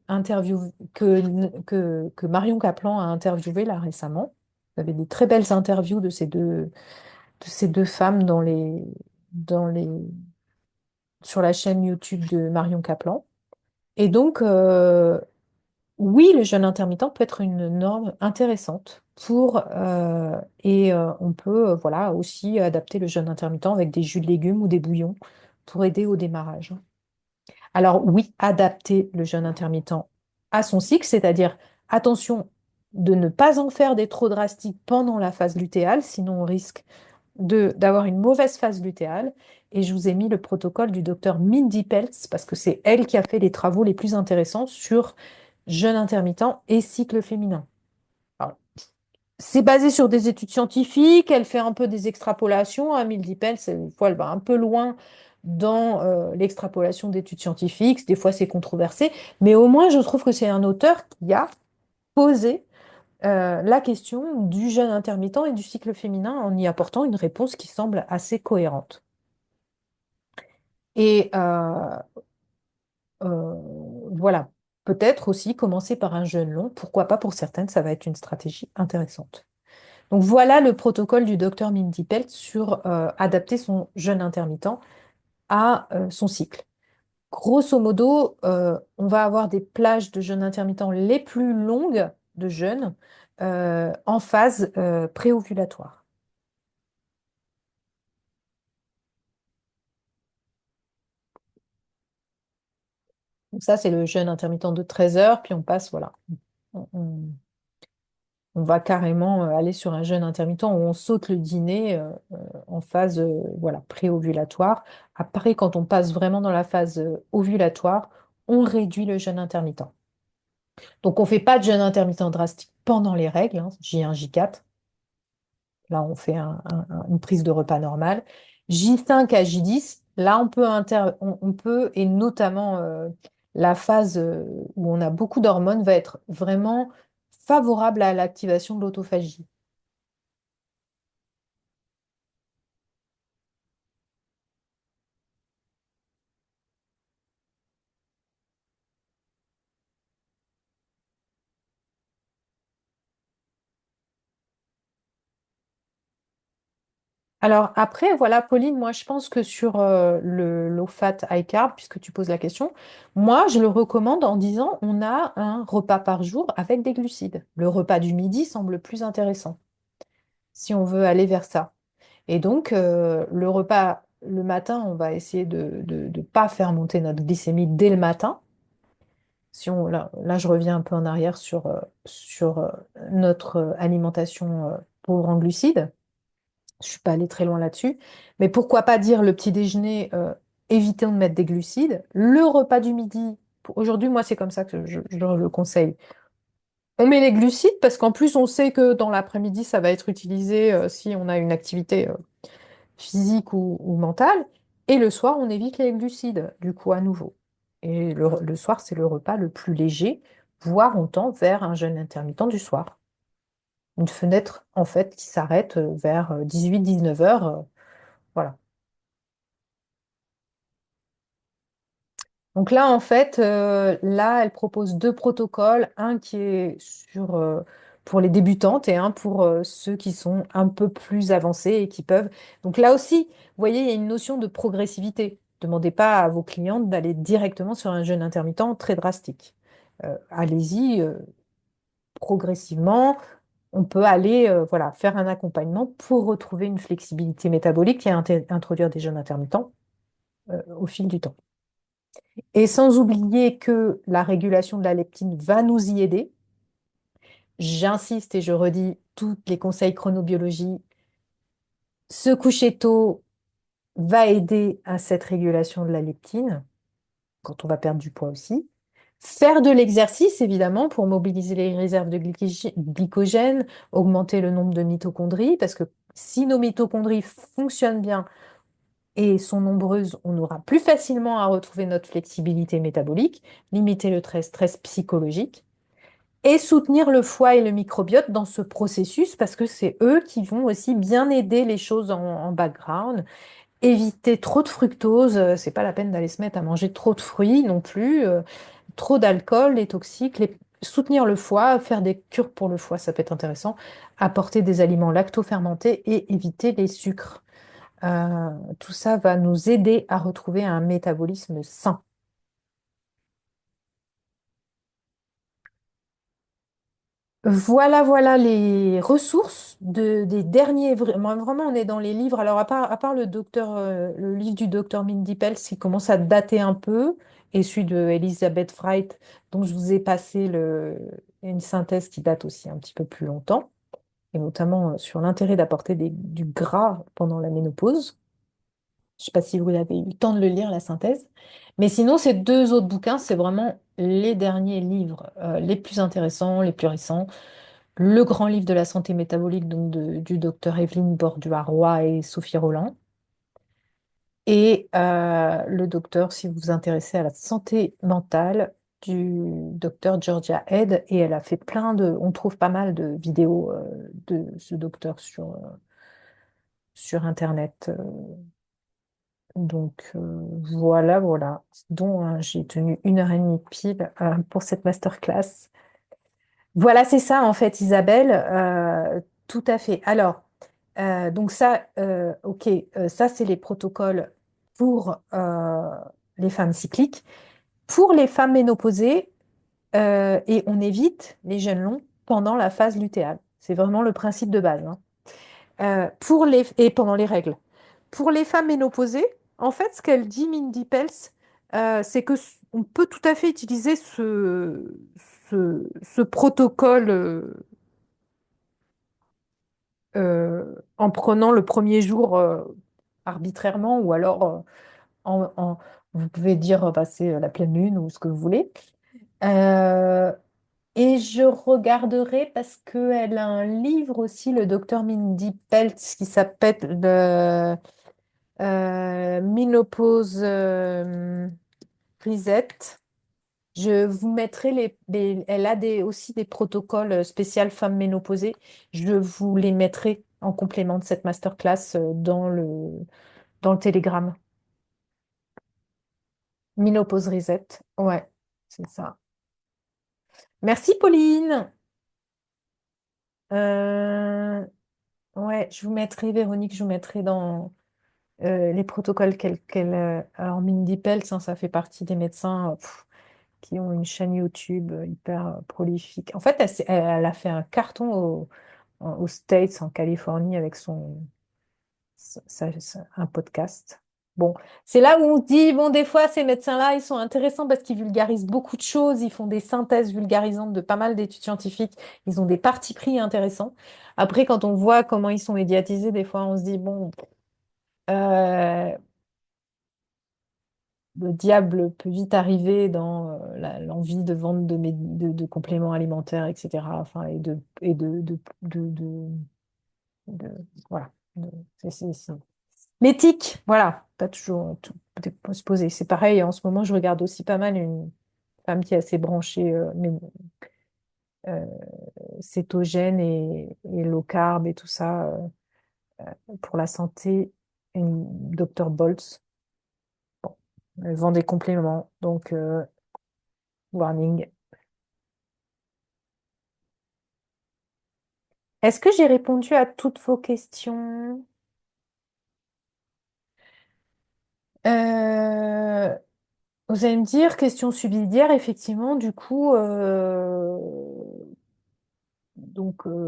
interviewé, que Marion Caplan a interviewé là récemment. Vous avez des très belles interviews de ces deux femmes dans les, sur la chaîne YouTube de Marion Caplan. Et donc, oui, le jeûne intermittent peut être une norme intéressante on peut voilà, aussi adapter le jeûne intermittent avec des jus de légumes ou des bouillons pour aider au démarrage. Alors oui, adapter le jeûne intermittent à son cycle, c'est-à-dire attention de ne pas en faire des trop drastiques pendant la phase lutéale, sinon on risque d'avoir une mauvaise phase lutéale. Et je vous ai mis le protocole du docteur Mindy Peltz, parce que c'est elle qui a fait les travaux les plus intéressants sur jeûne intermittent et cycle féminin. Alors, c'est basé sur des études scientifiques, elle fait un peu des extrapolations. Hein, Mildy Pence, des fois, elle va un peu loin dans l'extrapolation d'études scientifiques. Des fois, c'est controversé. Mais au moins, je trouve que c'est un auteur qui a posé la question du jeûne intermittent et du cycle féminin en y apportant une réponse qui semble assez cohérente. Et euh, voilà, peut-être aussi commencer par un jeûne long. Pourquoi pas pour certaines, ça va être une stratégie intéressante. Donc voilà le protocole du docteur Mindy Pelt sur adapter son jeûne intermittent à son cycle. Grosso modo, on va avoir des plages de jeûne intermittent les plus longues de jeûne en phase préovulatoire. Donc ça, c'est le jeûne intermittent de 13 heures, puis on passe, voilà. On, on- on va carrément aller sur un jeûne intermittent où on saute le dîner en phase voilà, préovulatoire. Après, quand on passe vraiment dans la phase ovulatoire, on réduit le jeûne intermittent. Donc, on ne fait pas de jeûne intermittent drastique pendant les règles, hein, J1, J4. Là, on fait une prise de repas normale. J5 à J10, là, on peut, et notamment la phase où on a beaucoup d'hormones, va être vraiment favorable à l'activation de l'autophagie. Alors après, voilà, Pauline, moi je pense que sur le low fat high carb, puisque tu poses la question, moi je le recommande en disant on a un repas par jour avec des glucides. Le repas du midi semble plus intéressant si on veut aller vers ça. Et donc le repas le matin, on va essayer de ne pas faire monter notre glycémie dès le matin. Si on, là, je reviens un peu en arrière sur notre alimentation pauvre en glucides. Je suis pas allée très loin là-dessus. Mais pourquoi pas dire le petit déjeuner, évitons de mettre des glucides. Le repas du midi, aujourd'hui, moi, c'est comme ça que je le conseille. On met les glucides parce qu'en plus, on sait que dans l'après-midi, ça va être utilisé si on a une activité physique ou mentale. Et le soir, on évite les glucides, du coup, à nouveau. Et le soir, c'est le repas le plus léger, voire on tend vers un jeûne intermittent du soir. Une fenêtre, en fait, qui s'arrête vers 18-19 heures. Voilà. Donc là, en fait, là, elle propose deux protocoles, un qui est pour les débutantes et un pour ceux qui sont un peu plus avancés et qui peuvent. Donc là aussi, vous voyez, il y a une notion de progressivité. Demandez pas à vos clientes d'aller directement sur un jeûne intermittent très drastique. Allez-y progressivement. On peut aller voilà, faire un accompagnement pour retrouver une flexibilité métabolique et introduire des jeûnes intermittents au fil du temps. Et sans oublier que la régulation de la leptine va nous y aider. J'insiste et je redis tous les conseils chronobiologie. Se coucher tôt va aider à cette régulation de la leptine quand on va perdre du poids aussi. Faire de l'exercice, évidemment, pour mobiliser les réserves de glycogène, augmenter le nombre de mitochondries, parce que si nos mitochondries fonctionnent bien et sont nombreuses, on aura plus facilement à retrouver notre flexibilité métabolique, limiter le stress psychologique et soutenir le foie et le microbiote dans ce processus parce que c'est eux qui vont aussi bien aider les choses en background. Éviter trop de fructose, c'est pas la peine d'aller se mettre à manger trop de fruits non plus, trop d'alcool, les toxiques, soutenir le foie, faire des cures pour le foie, ça peut être intéressant, apporter des aliments lacto-fermentés et éviter les sucres. Tout ça va nous aider à retrouver un métabolisme sain. Voilà, voilà les ressources des derniers. Moi, vraiment, on est dans les livres. Alors, à part le livre du docteur Mindy Pels, qui commence à dater un peu, et celui de Elizabeth Wright, dont je vous ai passé une synthèse qui date aussi un petit peu plus longtemps, et notamment sur l'intérêt d'apporter du gras pendant la ménopause. Je ne sais pas si vous avez eu le temps de le lire, la synthèse. Mais sinon, ces deux autres bouquins, c'est vraiment les derniers livres les plus intéressants, les plus récents. Le grand livre de la santé métabolique donc du docteur Evelyne Bordua-Roy et Sophie Roland. Et le docteur, si vous vous intéressez à la santé mentale, du docteur Georgia Head. Et elle a fait on trouve pas mal de vidéos de ce docteur sur Internet. Donc voilà, voilà. Dont j'ai tenu 1 heure et demie pile pour cette masterclass. Voilà, c'est ça en fait, Isabelle. Tout à fait. Alors, donc ça, ok, ça c'est les protocoles pour les femmes cycliques. Pour les femmes ménopausées, et on évite les jeûnes longs pendant la phase lutéale. C'est vraiment le principe de base, hein. Et pendant les règles. Pour les femmes ménopausées, en fait, ce qu'elle dit, Mindy Pels, c'est que on peut tout à fait utiliser ce protocole en prenant le premier jour arbitrairement ou alors vous pouvez dire bah, c'est la pleine lune ou ce que vous voulez. Euh, et je regarderai parce qu'elle a un livre aussi, le docteur Mindy Peltz, qui s'appelle Ménopause Reset. Je vous mettrai elle a aussi des protocoles spéciaux femmes ménopausées. Je vous les mettrai en complément de cette masterclass dans le Telegram. Ménopause Reset. Ouais, c'est ça. Merci Pauline. Euh, Ouais, je vous mettrai, Véronique, je vous mettrai dans les protocoles alors, Mindy Peltz, hein, ça fait partie des médecins qui ont une chaîne YouTube hyper prolifique. En fait, elle a fait un carton aux States, en Californie, avec un podcast. Bon, c'est là où on se dit, bon, des fois, ces médecins-là, ils sont intéressants parce qu'ils vulgarisent beaucoup de choses, ils font des synthèses vulgarisantes de pas mal d'études scientifiques, ils ont des partis pris intéressants. Après, quand on voit comment ils sont médiatisés, des fois, on se dit, bon, euh, le diable peut vite arriver dans l'envie de vente de compléments alimentaires, etc. Enfin, de- voilà. De- c'est- L'éthique, voilà, pas toujours tout, peut se poser. C'est pareil, en ce moment, je regarde aussi pas mal une femme qui est assez branchée, euh, cétogène et low carb et tout ça pour la santé, une Dr. Boltz. Bon, elle vend des compléments, donc warning. Est-ce que j'ai répondu à toutes vos questions? Euh, Vous allez me dire, question subsidiaire, effectivement, du coup,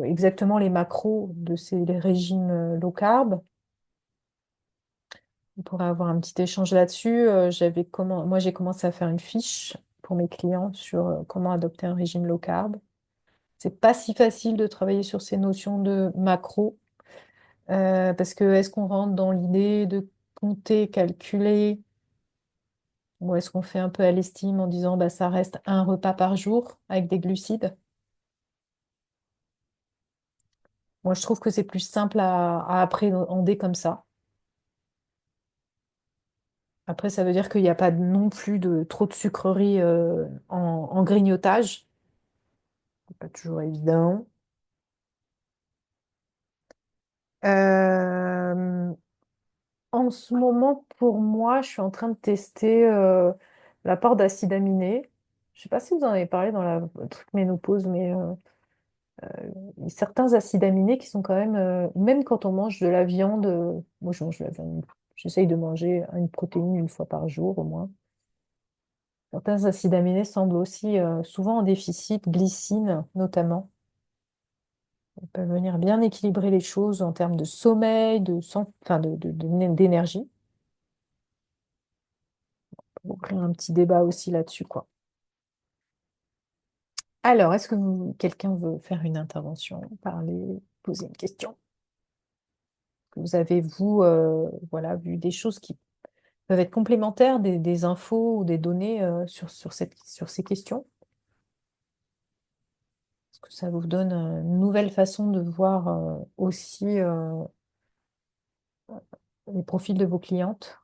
exactement les macros de ces les régimes low carb. On pourrait avoir un petit échange là-dessus. Moi, j'ai commencé à faire une fiche pour mes clients sur comment adopter un régime low carb. C'est pas si facile de travailler sur ces notions de macro, parce que est-ce qu'on rentre dans l'idée de compter, calculer, ou est-ce qu'on fait un peu à l'estime en disant bah, ça reste un repas par jour avec des glucides? Moi, je trouve que c'est plus simple à appréhender comme ça. Après, ça veut dire qu'il n'y a pas non plus de trop de sucreries en grignotage. C'est pas toujours évident. Euh, En ce moment, pour moi, je suis en train de tester l'apport d'acides aminés. Je ne sais pas si vous en avez parlé dans le truc ménopause, mais certains acides aminés qui sont quand même, même quand on mange de la viande, moi je mange de la viande, j'essaye de manger une protéine une fois par jour au moins. Certains acides aminés semblent aussi souvent en déficit, glycine notamment. Ils peuvent venir bien équilibrer les choses en termes de sommeil, enfin d'énergie. Ouvrir un petit débat aussi là-dessus, quoi. Alors, est-ce que quelqu'un veut faire une intervention, parler, poser une question? Vous avez, vous, voilà, vu des choses qui peuvent être complémentaires, des infos ou des données sur ces questions? Est-ce que ça vous donne une nouvelle façon de voir aussi les profils de vos clientes?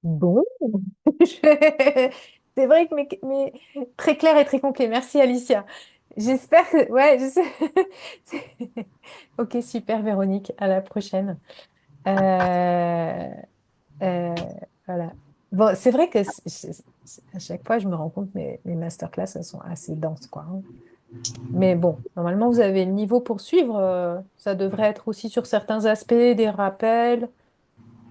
Bon, c'est vrai que très clair et très concret. Merci Alicia. J'espère que ouais, je sais. Ok, super Véronique. À la prochaine. Euh, euh, voilà. Bon, c'est vrai que à chaque fois, je me rends compte que mes masterclass, elles sont assez denses, quoi, hein. Mais bon, normalement, vous avez le niveau pour suivre. Ça devrait être aussi sur certains aspects, des rappels.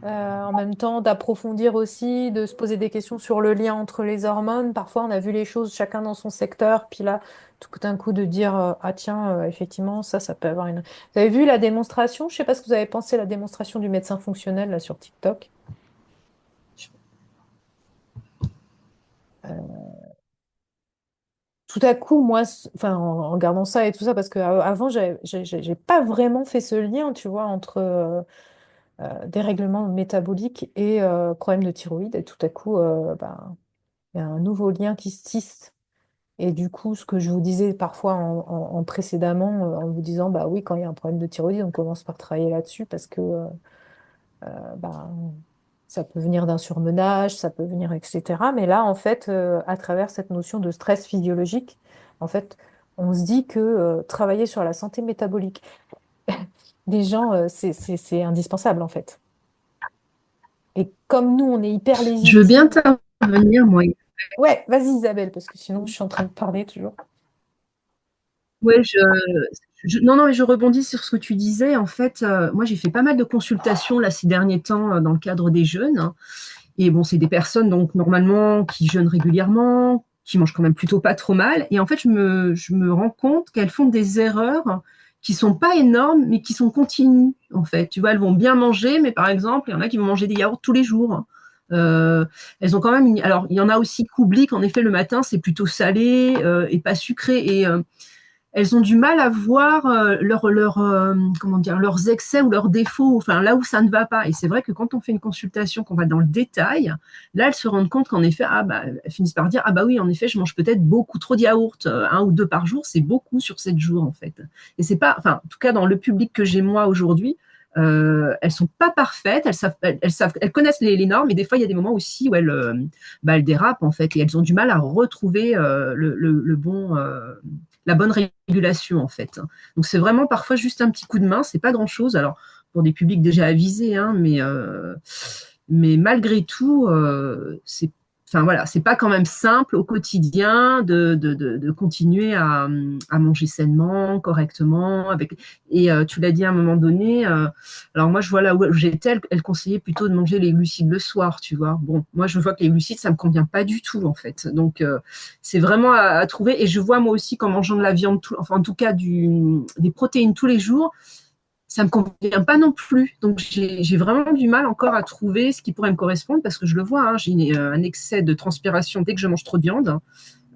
En même temps, d'approfondir aussi, de se poser des questions sur le lien entre les hormones. Parfois, on a vu les choses chacun dans son secteur, puis là, tout d'un coup, de dire ah tiens, effectivement, ça peut avoir une. Vous avez vu la démonstration? Je ne sais pas ce que vous avez pensé, la démonstration du médecin fonctionnel là sur TikTok. Euh, Tout à coup, moi, enfin, en regardant ça et tout ça, parce qu'avant, j'ai pas vraiment fait ce lien, tu vois, entre dérèglement métabolique et problème de thyroïde. Et tout à coup, ben, il y a un nouveau lien qui se tisse. Et du coup, ce que je vous disais parfois en précédemment, en vous disant, bah oui, quand il y a un problème de thyroïde, on commence par travailler là-dessus parce que bah, ça peut venir d'un surmenage, ça peut venir, etc. Mais là, en fait, à travers cette notion de stress physiologique, en fait, on se dit que travailler sur la santé métabolique des gens, c'est indispensable en fait. Et comme nous, on est hyper Je veux bien légitime. intervenir, moi. Ouais, vas-y Isabelle, parce que sinon je suis en train de parler toujours. Ouais, non, non, mais je rebondis sur ce que tu disais. En fait, moi, j'ai fait pas mal de consultations là ces derniers temps dans le cadre des jeunes, hein. Et bon, c'est des personnes donc normalement qui jeûnent régulièrement, qui mangent quand même plutôt pas trop mal. Et en fait, je me rends compte qu'elles font des erreurs qui sont pas énormes, mais qui sont continues. En fait, tu vois, elles vont bien manger, mais par exemple, il y en a qui vont manger des yaourts tous les jours. Euh, Elles ont quand même alors il y en a aussi qui oublient qu'en effet le matin c'est plutôt salé et pas sucré et elles ont du mal à voir comment dire, leurs excès ou leurs défauts, enfin là où ça ne va pas. Et c'est vrai que quand on fait une consultation, qu'on va dans le détail, là elles se rendent compte qu'en effet, ah bah, elles finissent par dire, ah bah oui, en effet, je mange peut-être beaucoup trop de yaourt, un ou deux par jour, c'est beaucoup sur 7 jours en fait. Et c'est pas, enfin, en tout cas dans le public que j'ai moi aujourd'hui, elles sont pas parfaites, elles connaissent les normes, mais des fois il y a des moments aussi où elles dérapent en fait, et elles ont du mal à retrouver le bon, la bonne régulation en fait. Donc c'est vraiment parfois juste un petit coup de main, c'est pas grand chose. Alors pour des publics déjà avisés, hein, mais malgré tout, c'est enfin voilà, c'est pas quand même simple au quotidien de continuer à manger sainement, correctement. Et tu l'as dit à un moment donné, alors moi je vois là où j'étais, elle conseillait plutôt de manger les glucides le soir, tu vois. Bon, moi je vois que les glucides, ça me convient pas du tout en fait. Donc c'est vraiment à trouver. Et je vois moi aussi qu'en mangeant de la viande, enfin en tout cas des protéines tous les jours, ça me convient pas non plus. Donc j'ai vraiment du mal encore à trouver ce qui pourrait me correspondre parce que je le vois, hein, j'ai un excès de transpiration dès que je mange trop de viande.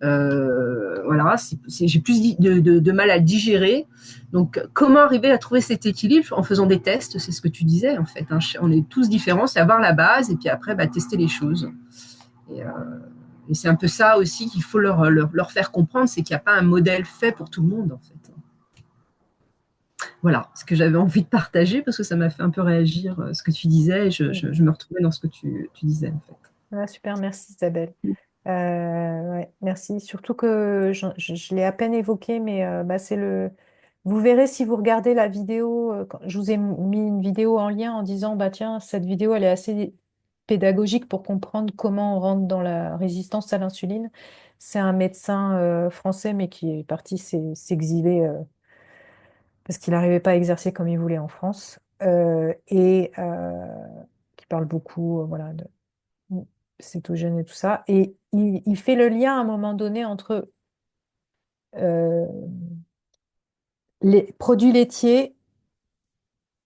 Voilà, j'ai plus de mal à le digérer. Donc, comment arriver à trouver cet équilibre en faisant des tests? C'est ce que tu disais en fait, hein. On est tous différents, c'est avoir la base et puis après bah, tester les choses. Et, euh, et c'est un peu ça aussi qu'il faut leur faire comprendre, c'est qu'il n'y a pas un modèle fait pour tout le monde en fait. Voilà ce que j'avais envie de partager parce que ça m'a fait un peu réagir ce que tu disais et je me retrouvais dans ce que tu disais en fait. Ah, super, merci Isabelle. Ouais, merci. Surtout que je l'ai à peine évoqué, mais bah, c'est le. Vous verrez si vous regardez la vidéo. Je vous ai mis une vidéo en lien en disant, bah tiens, cette vidéo, elle est assez pédagogique pour comprendre comment on rentre dans la résistance à l'insuline. C'est un médecin français, mais qui est parti s'exiler parce qu'il n'arrivait pas à exercer comme il voulait en France et qui parle beaucoup, voilà, de cétogène et tout ça. Et il fait le lien à un moment donné entre euh, les produits laitiers,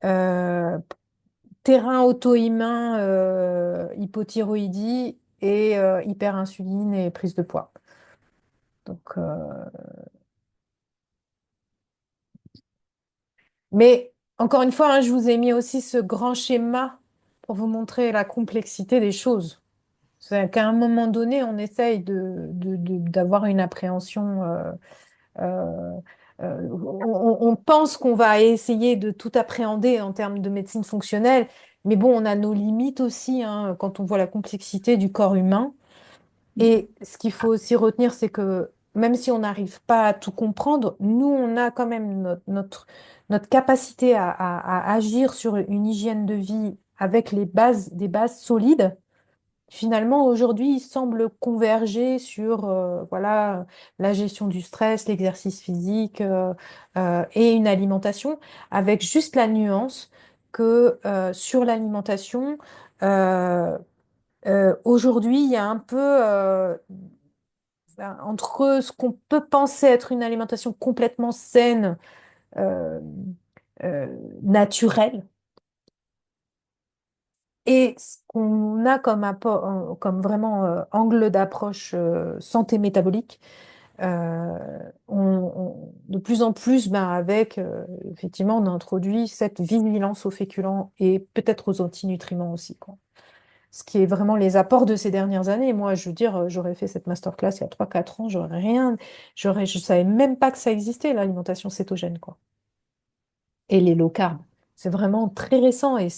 euh, terrain auto-immun, hypothyroïdie et hyperinsuline et prise de poids. Donc, mais encore une fois, hein, je vous ai mis aussi ce grand schéma pour vous montrer la complexité des choses. C'est qu'à un moment donné, on essaye d'avoir une appréhension. Euh, on pense qu'on va essayer de tout appréhender en termes de médecine fonctionnelle, mais bon, on a nos limites aussi hein, quand on voit la complexité du corps humain. Et ce qu'il faut aussi retenir, c'est que même si on n'arrive pas à tout comprendre, nous, on a quand même notre capacité à agir sur une hygiène de vie avec des bases solides. Finalement, aujourd'hui, il semble converger sur voilà, la gestion du stress, l'exercice physique et une alimentation, avec juste la nuance que sur l'alimentation, euh, aujourd'hui, il y a un peu entre ce qu'on peut penser être une alimentation complètement saine, euh, euh, naturelle, et ce qu'on a comme, comme vraiment angle d'approche santé métabolique, de plus en plus, ben, avec, effectivement, on a introduit cette vigilance aux féculents et peut-être aux antinutriments aussi, quoi. Ce qui est vraiment les apports de ces dernières années. Moi, je veux dire, j'aurais fait cette masterclass il y a 3 4 ans, je savais même pas que ça existait, l'alimentation cétogène, quoi. Et les low carb. C'est vraiment très récent et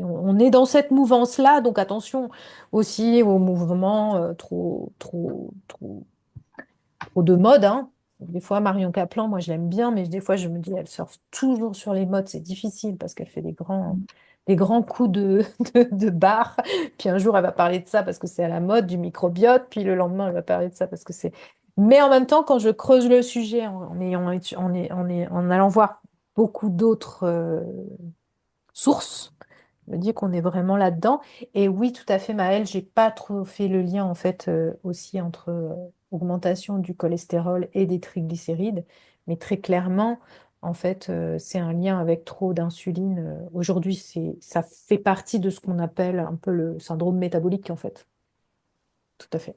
on est dans cette mouvance-là, donc attention aussi aux mouvements trop de mode, hein. Des fois, Marion Caplan, moi, je l'aime bien, mais des fois, je me dis, elle surfe toujours sur les modes. C'est difficile parce qu'elle fait des grands coups de barre. Puis un jour, elle va parler de ça parce que c'est à la mode, du microbiote. Puis le lendemain, elle va parler de ça parce que c'est... Mais en même temps, quand je creuse le sujet en allant voir beaucoup d'autres sources, me dit qu'on est vraiment là-dedans. Et oui, tout à fait, Maëlle, j'ai pas trop fait le lien en fait aussi entre augmentation du cholestérol et des triglycérides, mais très clairement, en fait, c'est un lien avec trop d'insuline. Aujourd'hui, ça fait partie de ce qu'on appelle un peu le syndrome métabolique, en fait. Tout à fait.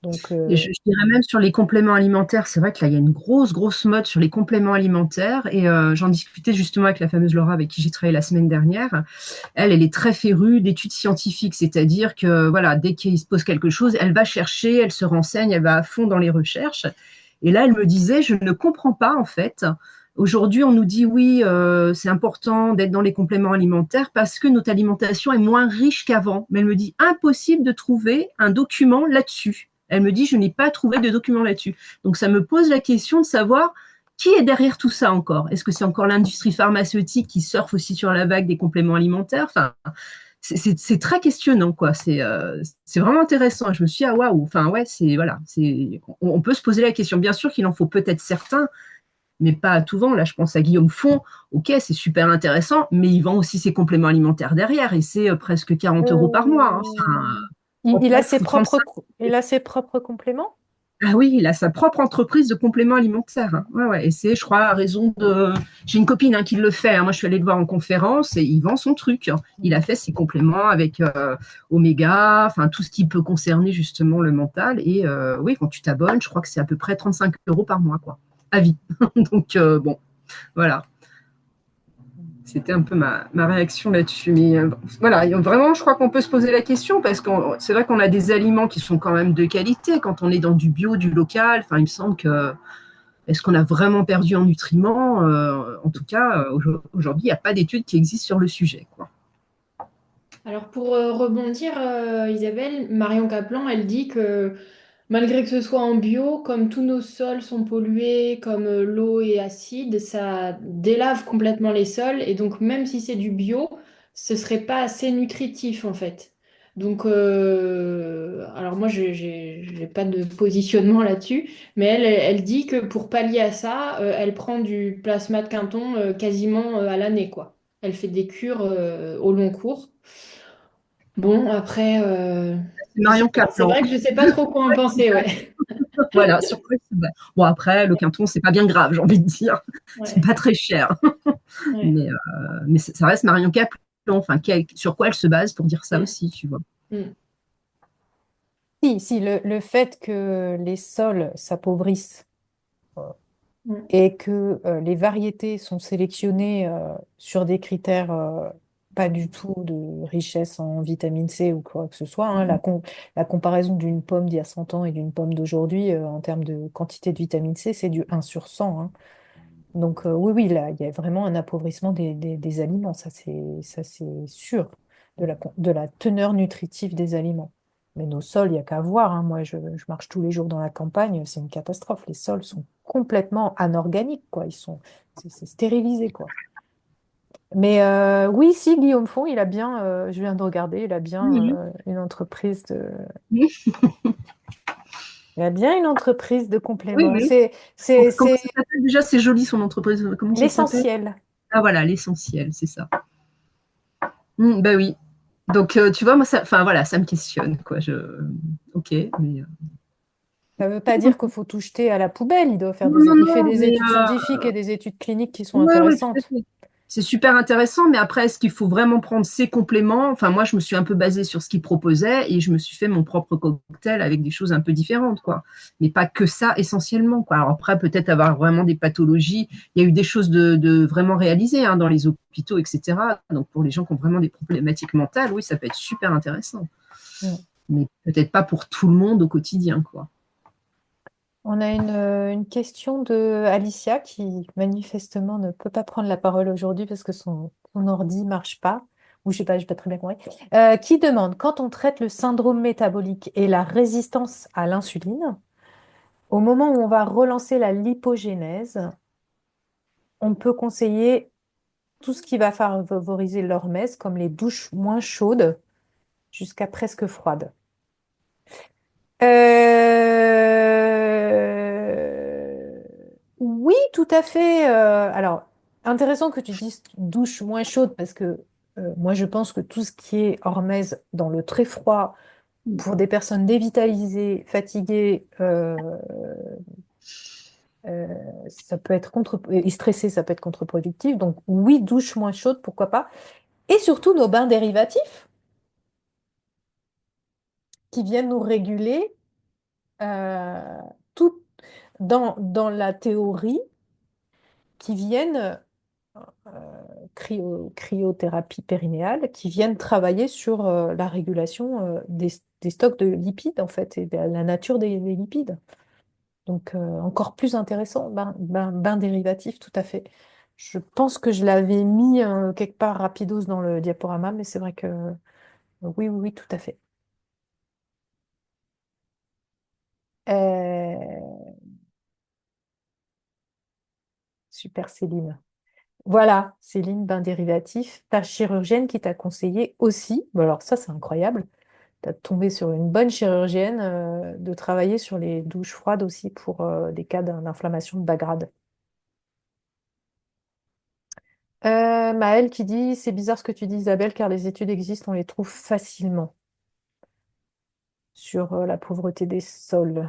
Donc, Et je dirais même sur les compléments alimentaires, c'est vrai que là, il y a une grosse mode sur les compléments alimentaires. Et j'en discutais justement avec la fameuse Laura avec qui j'ai travaillé la semaine dernière. Elle est très férue d'études scientifiques, c'est-à-dire que voilà, dès qu'il se pose quelque chose, elle va chercher, elle se renseigne, elle va à fond dans les recherches. Et là, elle me disait, je ne comprends pas en fait. Aujourd'hui, on nous dit oui, c'est important d'être dans les compléments alimentaires parce que notre alimentation est moins riche qu'avant. Mais elle me dit, impossible de trouver un document là-dessus. Elle me dit, je n'ai pas trouvé de document là-dessus. Donc, ça me pose la question de savoir qui est derrière tout ça encore. Est-ce que c'est encore l'industrie pharmaceutique qui surfe aussi sur la vague des compléments alimentaires? Enfin, c'est très questionnant, quoi. C'est vraiment intéressant. Je me suis dit, ah waouh, enfin, ouais, voilà, on peut se poser la question. Bien sûr qu'il en faut peut-être certains, mais pas à tout vent. Là, je pense à Guillaume Font. Ok, c'est super intéressant, mais il vend aussi ses compléments alimentaires derrière et c'est presque 40 € par mois, hein. Enfin, il a ses ou 35. il a ses propres compléments? Ah oui, il a sa propre entreprise de compléments alimentaires, hein. Ouais, ouais. Et c'est, je crois, à raison de. J'ai une copine qui le fait, hein. Moi, je suis allée le voir en conférence et il vend son truc, hein. Il a fait ses compléments avec Oméga, enfin tout ce qui peut concerner justement le mental. Et oui, quand tu t'abonnes, je crois que c'est à peu près 35 € par mois, quoi, à vie. Donc bon, voilà. C'était un peu ma réaction là-dessus. Mais voilà, vraiment, je crois qu'on peut se poser la question parce que c'est vrai qu'on a des aliments qui sont quand même de qualité quand on est dans du bio, du local. Enfin, il me semble que est-ce qu'on a vraiment perdu en nutriments? En tout cas, aujourd'hui, il n'y a pas d'études qui existent sur le sujet, quoi. Alors pour rebondir, Isabelle, Marion Caplan, elle dit que malgré que ce soit en bio, comme tous nos sols sont pollués, comme l'eau est acide, ça délave complètement les sols. Et donc même si c'est du bio, ce serait pas assez nutritif en fait. Donc, alors moi, j'ai pas de positionnement là-dessus, mais elle dit que pour pallier à ça, elle prend du plasma de Quinton quasiment à l'année, quoi. Elle fait des cures au long cours. Bon, après, C'est je sais Marion pas. C'est Caplan. vrai que je sais pas trop quoi en penser, ouais. Voilà, sur quoi bon, après, le quinton, c'est pas bien grave, j'ai envie de dire. C'est Ouais, pas très cher. ouais. Mais ça reste Marion Caplan. Enfin, sur quoi elle se base pour dire ça Mm, aussi, tu vois. mm, Si, le fait que les sols s'appauvrissent mm. et que les variétés sont sélectionnées sur des critères pas du tout de richesse en vitamine C ou quoi que ce soit, hein. La comparaison d'une pomme d'il y a 100 ans et d'une pomme d'aujourd'hui en termes de quantité de vitamine C, c'est du 1/100, hein. Donc oui, oui, là, il y a vraiment un appauvrissement des aliments, ça c'est sûr, de la teneur nutritive des aliments. Mais nos sols, il n'y a qu'à voir, hein. Moi, je marche tous les jours dans la campagne, c'est une catastrophe. Les sols sont complètement anorganiques, quoi. C'est stérilisé, quoi. Mais oui, si, Guillaume Font, il a bien, je viens de regarder, il a bien Oui, une entreprise oui, il a bien une entreprise de oui, compléments. oui. Comment C'est ça s'appelle déjà? C'est joli son entreprise. Comment ça s'appelle? l'essentiel. Ah voilà, l'essentiel, c'est ça. Bah oui. Donc tu vois, moi, enfin voilà, ça me questionne, quoi. Ok, mais Ça ne veut pas dire qu'il faut tout jeter à la poubelle. non, non, Il fait non, des mais études scientifiques et des études cliniques qui sont ouais, ouais, tout à intéressantes. fait. C'est super intéressant, mais après, est-ce qu'il faut vraiment prendre ces compléments? Enfin, moi, je me suis un peu basée sur ce qu'il proposait et je me suis fait mon propre cocktail avec des choses un peu différentes, quoi. Mais pas que ça essentiellement, quoi. Alors après, peut-être avoir vraiment des pathologies. Il y a eu des choses de vraiment réalisées, hein, dans les hôpitaux, etc. Donc, pour les gens qui ont vraiment des problématiques mentales, oui, ça peut être super intéressant. Mm. Mais peut-être pas pour tout le monde au quotidien, quoi. On a une question de Alicia qui manifestement ne peut pas prendre la parole aujourd'hui parce que son ordi marche pas. Ou je sais pas très bien compris. Qui demande, quand on traite le syndrome métabolique et la résistance à l'insuline, Au moment où on va relancer la lipogénèse, on peut conseiller tout ce qui va favoriser l'hormèse, comme les douches moins chaudes jusqu'à presque froides. Euh, Oui, tout à fait. Alors, intéressant que tu dises douche moins chaude parce que moi, je pense que tout ce qui est hormèse dans le très froid pour des personnes dévitalisées, fatiguées, euh, ça peut être et stressées, ça peut être contre-productif. Donc, oui, douche moins chaude, pourquoi pas. Et surtout nos bains dérivatifs qui viennent nous réguler euh, tout dans la théorie, qui viennent cryothérapie périnéale, qui viennent travailler sur la régulation des stocks de lipides, en fait, et de la nature des lipides. Donc, encore plus intéressant, bain dérivatif, tout à fait. Je pense que je l'avais mis quelque part rapidos dans le diaporama, mais c'est vrai que oui, oui, oui, tout à fait. Euh, Super, Céline. Voilà, Céline, bain dérivatif, ta chirurgienne qui t'a conseillé aussi, bon, alors ça c'est incroyable, tu as tombé sur une bonne chirurgienne de travailler sur les douches froides aussi pour des cas d'inflammation de bas grade. Maëlle qui dit, c'est bizarre ce que tu dis Isabelle, car les études existent, on les trouve facilement sur la pauvreté des sols.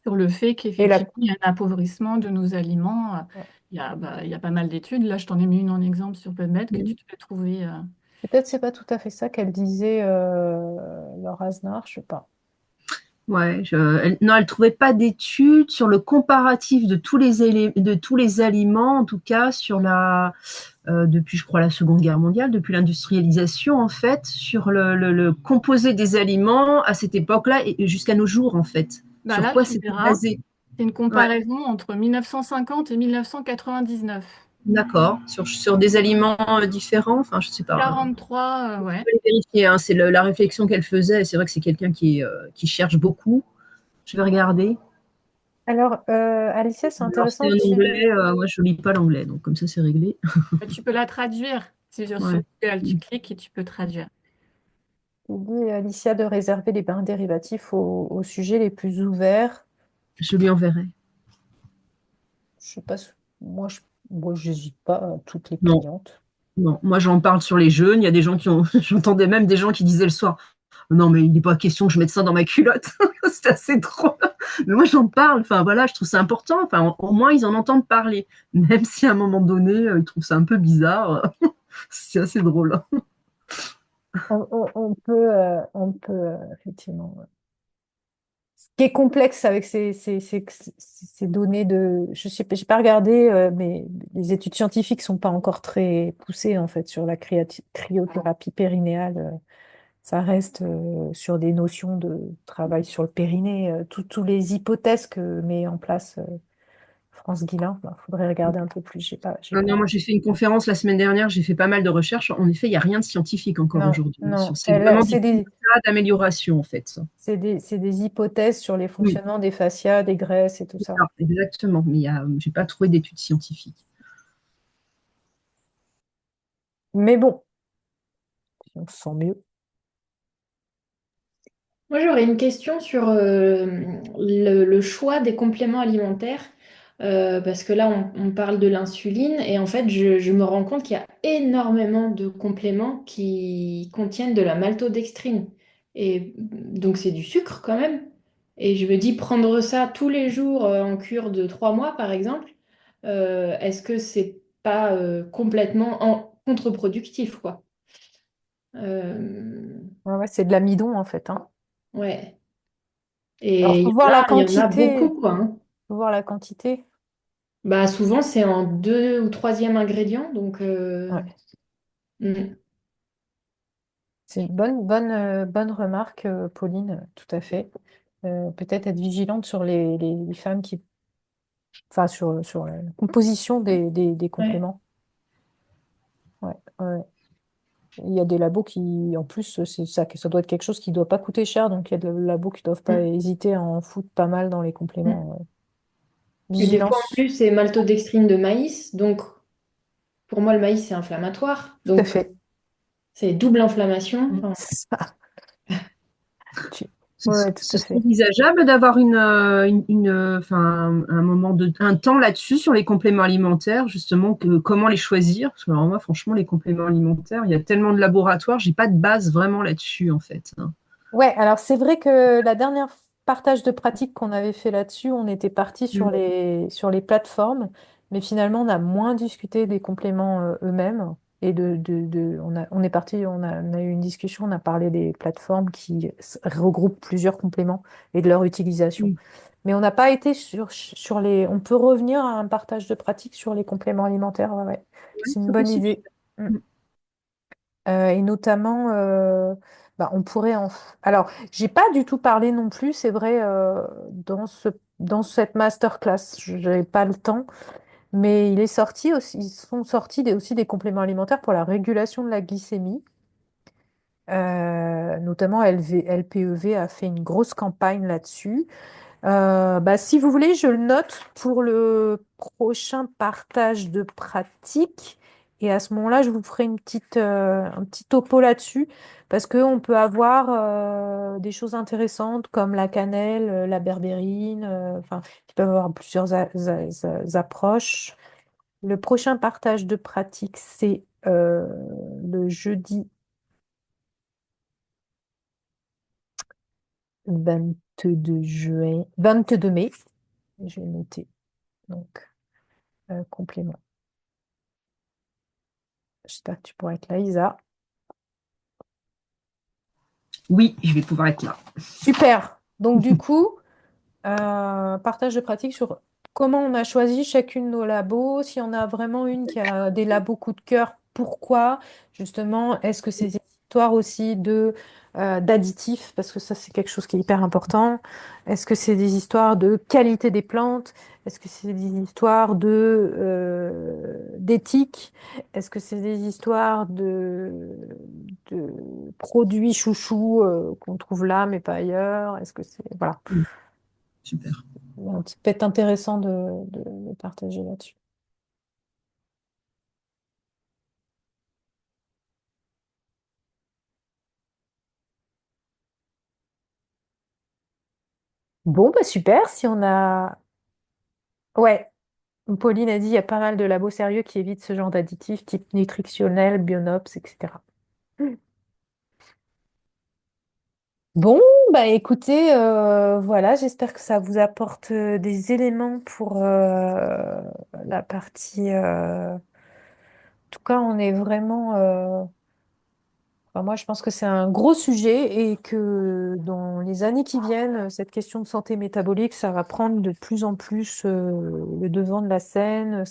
Sur le fait Et la... qu'effectivement, il y a un appauvrissement de nos aliments. Il y a pas mal d'études. Là, je t'en ai mis une en exemple sur PubMed que tu peux trouver. Peut-être c'est pas tout à fait ça qu'elle disait, Laure Asnar, je sais pas. Ouais, non, elle trouvait pas d'études sur le comparatif de de tous les aliments, en tout cas depuis, je crois, la Seconde Guerre mondiale, depuis l'industrialisation, en fait, sur le composé des aliments à cette époque-là et jusqu'à nos jours, en fait. Bah Sur là, quoi tu c'était verras, basé. c'est une Ouais, comparaison entre 1950 et 1999. d'accord. Sur des aliments différents, enfin, je sais pas. 43, ouais. Je vais vérifier, hein, c'est la réflexion qu'elle faisait. C'est vrai que c'est quelqu'un qui cherche beaucoup. Je vais regarder. Alors, Alicia, c'est Alors, intéressant c'était que en tu... anglais. Moi, je lis pas l'anglais, donc comme ça, c'est réglé. Tu peux la traduire. C'est sur Ouais. Google, tu cliques et tu peux traduire. tu dis, Alicia, de réserver les bains dérivatifs aux sujets les plus ouverts. Je lui enverrai. Je sais pas, moi, j'hésite pas à toutes les Non, clientes. non. Moi, j'en parle sur les jeunes. Il y a des gens qui ont. J'entendais même des gens qui disaient le soir. Non, mais il n'est pas question que je mette ça dans ma culotte. C'est assez drôle. Mais moi, j'en parle. Enfin, voilà, je trouve ça important. Enfin, au moins, ils en entendent parler. Même si à un moment donné, ils trouvent ça un peu bizarre. C'est assez drôle. On peut effectivement. Ce qui est complexe avec ces données de, je sais pas, j'ai pas regardé, mais les études scientifiques sont pas encore très poussées en fait sur la cryothérapie périnéale. Ça reste sur des notions de travail sur le périnée. Tous les hypothèses que met en place France Guillain, il faudrait regarder un peu plus. J'ai Non, pas. moi, j'ai fait une conférence la semaine dernière. J'ai fait pas mal de recherches. En effet, il n'y a rien de scientifique encore Non, aujourd'hui. non. C'est vraiment des C'est constats d'amélioration, en fait. Ça. c'est des hypothèses sur les Oui, fonctionnements des fascias, des graisses et tout c'est ça. ça, exactement. Mais j'ai pas trouvé d'études scientifiques. Mais bon, on se sent mieux. Moi, j'aurais une question sur le choix des compléments alimentaires, parce que là, on parle de l'insuline, et en fait, je me rends compte qu'il y a énormément de compléments qui contiennent de la maltodextrine. Et donc, c'est du sucre quand même. Et je me dis, prendre ça tous les jours en cure de 3 mois, par exemple, est-ce que c'est pas complètement contre-productif, quoi? Euh, Ouais, ouais, c'est de l'amidon en fait, hein. ouais. Alors, Et il y en a beaucoup, quoi, hein. faut voir la quantité. Bah, souvent, c'est en deux ou troisième ingrédient. Donc, Ouais. mm. C'est une bonne remarque, Pauline, tout à fait. Peut-être être vigilante sur les femmes qui, enfin, sur la composition des Ouais. compléments. Ouais, ouais. Il y a des labos qui, en plus, ça doit être quelque chose qui ne doit pas coûter cher, donc il y a des labos qui ne doivent pas Mm. hésiter à en foutre pas mal dans les Mm. compléments. Et des fois, en Vigilance, plus, c'est maltodextrine de maïs. Donc, pour moi, le maïs, c'est inflammatoire. tout à Donc, fait. c'est double inflammation. Mm. Enfin, C'est ça. Tu- Ouais, tout Ce à serait fait. envisageable d'avoir enfin, un temps là-dessus sur les compléments alimentaires, justement, comment les choisir. Parce que alors moi, franchement, les compléments alimentaires, il y a tellement de laboratoires, j'ai pas de base vraiment là-dessus, en fait, hein. Ouais, alors c'est vrai que la dernière partage de pratique qu'on avait fait là-dessus, on était parti Mm. sur les plateformes, mais finalement on a moins discuté des compléments eux-mêmes. Et on est parti, on a eu une discussion, on a parlé des plateformes qui regroupent plusieurs compléments et de leur utilisation. Mm. Mais on n'a pas été sur les. On peut revenir à un partage de pratique sur les compléments alimentaires, ouais, ouais. Ouais, C'est une c'est bonne possible. idée. Mm. Mm. Et notamment, bah, on pourrait Alors, j'ai pas du tout parlé non plus, c'est vrai, dans cette masterclass, je n'avais pas le temps, mais il est sorti aussi, ils sont sortis aussi des compléments alimentaires pour la régulation de la glycémie. Notamment, LPEV a fait une grosse campagne là-dessus. Bah, si vous voulez, je le note pour le prochain partage de pratique. Et à ce moment-là, je vous ferai un petit topo là-dessus. Parce qu'on peut avoir des choses intéressantes comme la cannelle, la berbérine, enfin, qui peuvent avoir plusieurs approches. Le prochain partage de pratique, c'est le jeudi 22 mai. Je vais noter. Donc, complément. J'espère que tu pourras être là, Isa. Oui, je vais pouvoir être là. Super. Donc, du coup, partage de pratique sur comment on a choisi chacune de nos labos, s'il y en a vraiment une qui a des labos coup de cœur, pourquoi, justement, est-ce que c'est des histoires aussi d'additifs, parce que ça c'est quelque chose qui est hyper important, est-ce que c'est des histoires de qualité des plantes, est-ce que c'est des histoires d'éthique, est-ce que c'est des histoires de produits chouchous qu'on trouve là mais pas ailleurs, est-ce que c'est... Voilà. Mm. Super. Donc, ça peut être intéressant de partager là-dessus. Bon, bah super, si on a... Ouais, Pauline a dit, il y a pas mal de labos sérieux qui évitent ce genre d'additifs, type nutritionnel, Bionops, etc. Bon, bah écoutez, voilà, j'espère que ça vous apporte des éléments pour la partie... En tout cas, on est vraiment... Enfin, moi, je pense que c'est un gros sujet et que dans les années qui viennent, cette question de santé métabolique, ça va prendre de plus en plus le devant de la scène.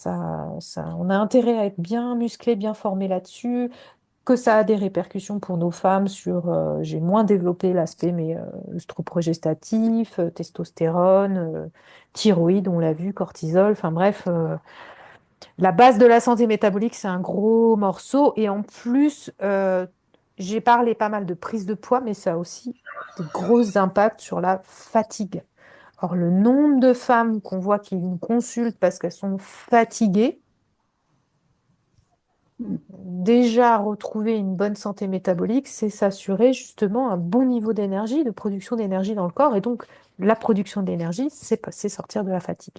On a intérêt à être bien musclé, bien formé là-dessus, que ça a des répercussions pour nos femmes sur, j'ai moins développé l'aspect, mais œstroprogestatif, testostérone, thyroïde, on l'a vu, cortisol, enfin bref. La base de la santé métabolique, c'est un gros morceau. Et en plus, j'ai parlé pas mal de prise de poids, mais ça a aussi des gros impacts sur la fatigue. Or, le nombre de femmes qu'on voit qui nous consultent parce qu'elles sont fatiguées, Mm. déjà retrouver une bonne santé métabolique, c'est s'assurer justement un bon niveau d'énergie, de production d'énergie dans le corps. Et donc, la production d'énergie, c'est sortir de la fatigue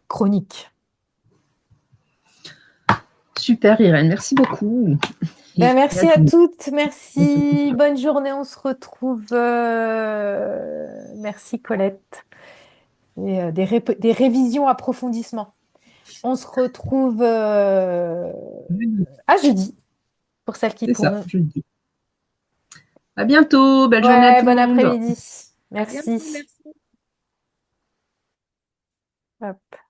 chronique. Super, Irène, merci beaucoup. Ben, Et à merci à tout. toutes, merci, bonne journée, on se retrouve. Merci Colette. Et, des révisions approfondissements. On se retrouve à jeudi pour celles qui C'est ça, pourront. je le dis. À bientôt, belle journée à Ouais, tout le bon monde. après-midi. à bientôt, Merci. merci. Hop.